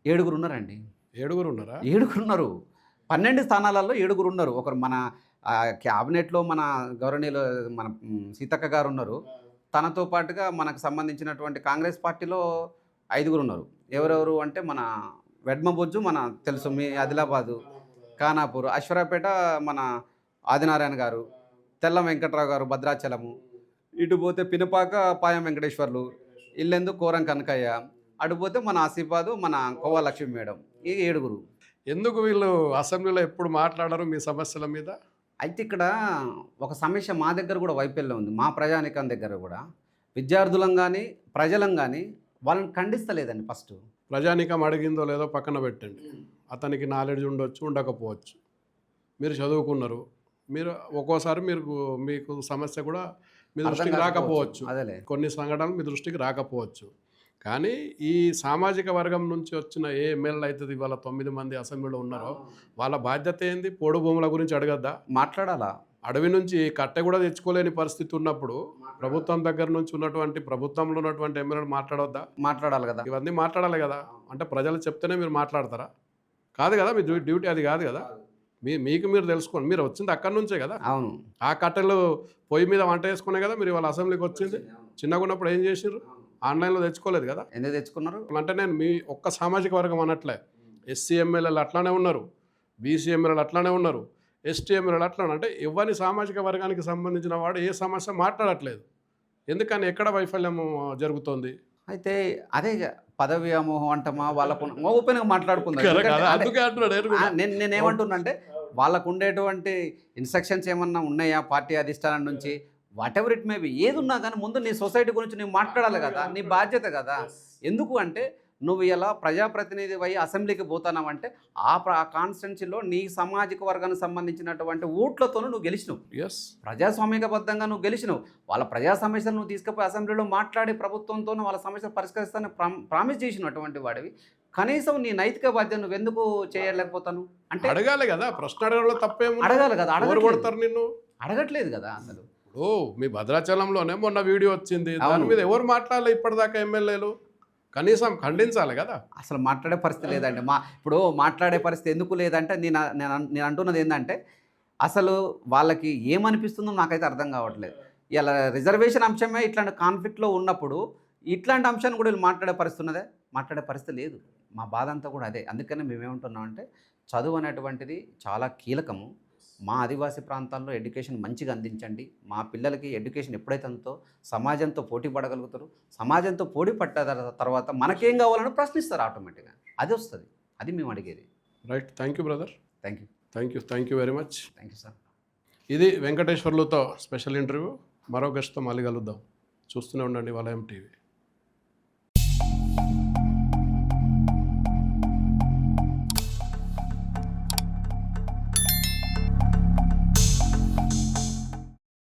7 ఉన్నారండి. 7 ఉన్నారా? 7 ఉన్నారు. 12 స్థానాలలో 7 ఉన్నారు. ఒకరు మన క్యాబినెట్లో మన గౌరవనీయులు మన సీతక్క గారు ఉన్నారు. తనతో పాటుగా మనకు సంబంధించినటువంటి కాంగ్రెస్ పార్టీలో 5 ఉన్నారు. ఎవరెవరు అంటే మన వెడ్మబొజ్జు మన తెలుసు, మీ ఆదిలాబాదు, ఖానాపూర్, అశ్వరాపేట మన ఆదినారాయణ గారు, తెల్ల వెంకట్రావు గారు భద్రాచలము, ఇటు పోతే పినపాక పాయం వెంకటేశ్వర్లు, ఇల్లెందు కోరం కనకయ్య, అటు పోతే మన ఆసిఫాదు, మన కోవా లక్ష్మి మేడం. ఈ 7. ఎందుకు వీళ్ళు అసెంబ్లీలో ఎప్పుడు మాట్లాడరు మీ సమస్యల మీద? అయితే ఇక్కడ ఒక సమస్య మా దగ్గర కూడా వైఫల్యం ఉంది. మా ప్రజానికం దగ్గర కూడా విద్యార్థులం కానీ ప్రజలం కానీ వాళ్ళని ఖండిస్తలేదండి. ఫస్ట్ ప్రజానికం అడిగిందో లేదో పక్కన పెట్టండి. అతనికి నాలెడ్జ్ ఉండొచ్చు, ఉండకపోవచ్చు. మీరు చదువుకున్నారు, మీరు ఒక్కోసారి మీకు సమస్య కూడా మీ దృష్టికి రాకపోవచ్చు, కొన్ని సంఘటనలు మీ దృష్టికి రాకపోవచ్చు. కానీ ఈ సామాజిక వర్గం నుంచి వచ్చిన ఏ ఎమ్మెల్యే అవుతుంది ఇవాళ 9 మంది అసెంబ్లీలో ఉన్నారో వాళ్ళ బాధ్యత ఏంది? పోడు భూముల గురించి అడగద్దా? మాట్లాడాలా? అడవి నుంచి కట్టె కూడా తెచ్చుకోలేని పరిస్థితి ఉన్నప్పుడు ప్రభుత్వం దగ్గర నుంచి ప్రభుత్వంలో ఉన్నటువంటి ఎమ్మెల్యేలు మాట్లాడవద్దా? మాట్లాడాలి కదా. ఇవన్నీ మాట్లాడాలి కదా. అంటే ప్రజలు చెప్తేనే మీరు మాట్లాడతారా? కాదు కదా, మీ డ్యూటీ అది కాదు కదా. మీకు మీరు తెలుసుకోండి. మీరు వచ్చింది అక్కడి నుంచే కదా. అవును. ఆ కట్టెలు పొయ్యి మీద వంట చేసుకునే కదా మీరు ఇవాళ అసెంబ్లీకి వచ్చింది. చిన్నగా ఉన్నప్పుడు ఏం చేసారు? ఆన్లైన్లో తెచ్చుకోలేదు కదా. ఎందుకు తెచ్చుకున్నారు అంటే నేను మీ ఒక్క సామాజిక వర్గం అనట్లే. ఎస్సీ ఎమ్మెల్యేలు అట్లానే ఉన్నారు, బీసీ ఎమ్మెల్యేలు అట్లానే ఉన్నారు, ఎస్టీ ఎమ్మెల్యేలు అట్లానే. అంటే ఎవరి సామాజిక వర్గానికి సంబంధించిన వాడు ఏ సమస్య మాట్లాడట్లేదు. ఎందుకని ఎక్కడ వైఫల్యం జరుగుతోంది? అయితే అదే పదవి వ్యామోహం అంటమా, వాళ్ళకు ఓపెన్గా మాట్లాడుకుందాం. నేనేమంటున్నా అంటే వాళ్ళకు ఉండేటువంటి ఇన్స్ట్రక్షన్స్ ఏమన్నా ఉన్నాయా పార్టీ అధిష్టానం నుంచి? What ever it may be, ఏది ఉన్నా కానీ ముందు నీ సొసైటీ గురించి నువ్వు మాట్లాడాలి కదా, నీ బాధ్యత కదా. ఎందుకు అంటే నువ్వు ఇలా ప్రజాప్రతినిధి అయ్యి అసెంబ్లీకి పోతున్నావంటే ఆ కాన్స్టిట్యున్సీలో నీ సామాజిక వర్గానికి సంబంధించినటువంటి ఓట్లతోనూ నువ్వు గెలిచినావు. ప్రజాస్వామికబద్ధంగా నువ్వు గెలిచినావు. వాళ్ళ ప్రజా సమస్యలు నువ్వు తీసుకుపోయి అసెంబ్లీలో మాట్లాడి ప్రభుత్వంతో వాళ్ళ సమస్యలు పరిష్కరిస్తానని ప్రామిస్ చేసినటువంటి వాడివి. కనీసం నీ నైతిక బాధ్యత నువ్వు ఎందుకు చేయలేకపోతాను అంటే అడగాలి కదా. ప్రశ్న అడగడంలో తప్పేమో. అడగాలి కదా. నిన్ను అడగట్లేదు కదా. అసలు మీ భద్రాచలంలోనే మొన్న వీడియో వచ్చింది, దాని మీద ఎవరు మాట్లాడలే ఇప్పటిదాకా ఎమ్మెల్యేలు. కనీసం ఖండించాలి కదా. అసలు మాట్లాడే పరిస్థితి లేదండి. ఇప్పుడు మాట్లాడే పరిస్థితి ఎందుకు లేదంటే నేను అంటున్నది ఏంటంటే అసలు వాళ్ళకి ఏమనిపిస్తుందో నాకైతే అర్థం కావట్లేదు. ఇలా రిజర్వేషన్ అంశమే ఇట్లాంటి కాన్ఫ్లిక్ట్లో ఉన్నప్పుడు ఇట్లాంటి అంశాన్ని కూడా వీళ్ళు మాట్లాడే పరిస్థితి లేదు. మా బాధ అంతా కూడా అదే. అందుకని మేమేమంటున్నామంటే చదువు అనేటువంటిది చాలా కీలకము. మా ఆదివాసీ ప్రాంతాల్లో ఎడ్యుకేషన్ మంచిగా అందించండి. మా పిల్లలకి ఎడ్యుకేషన్ ఎప్పుడైతే అంతో సమాజంతో పోటీ పడగలుగుతారు. సమాజంతో పోటీ పడ్డ తర్వాత మనకేం కావాలని ప్రశ్నిస్తారు ఆటోమేటిక్గా. అది వస్తుంది. అది మేము అడిగేది. Right. Thank you brother. Thank you very much. Thank you sir. ఇది వెంకటేశ్వర్లతో స్పెషల్ ఇంటర్వ్యూ. మరో గెస్ట్తో మళ్ళీ కలుద్దాం. చూస్తూనే ఉండండి వలయం టీవీ.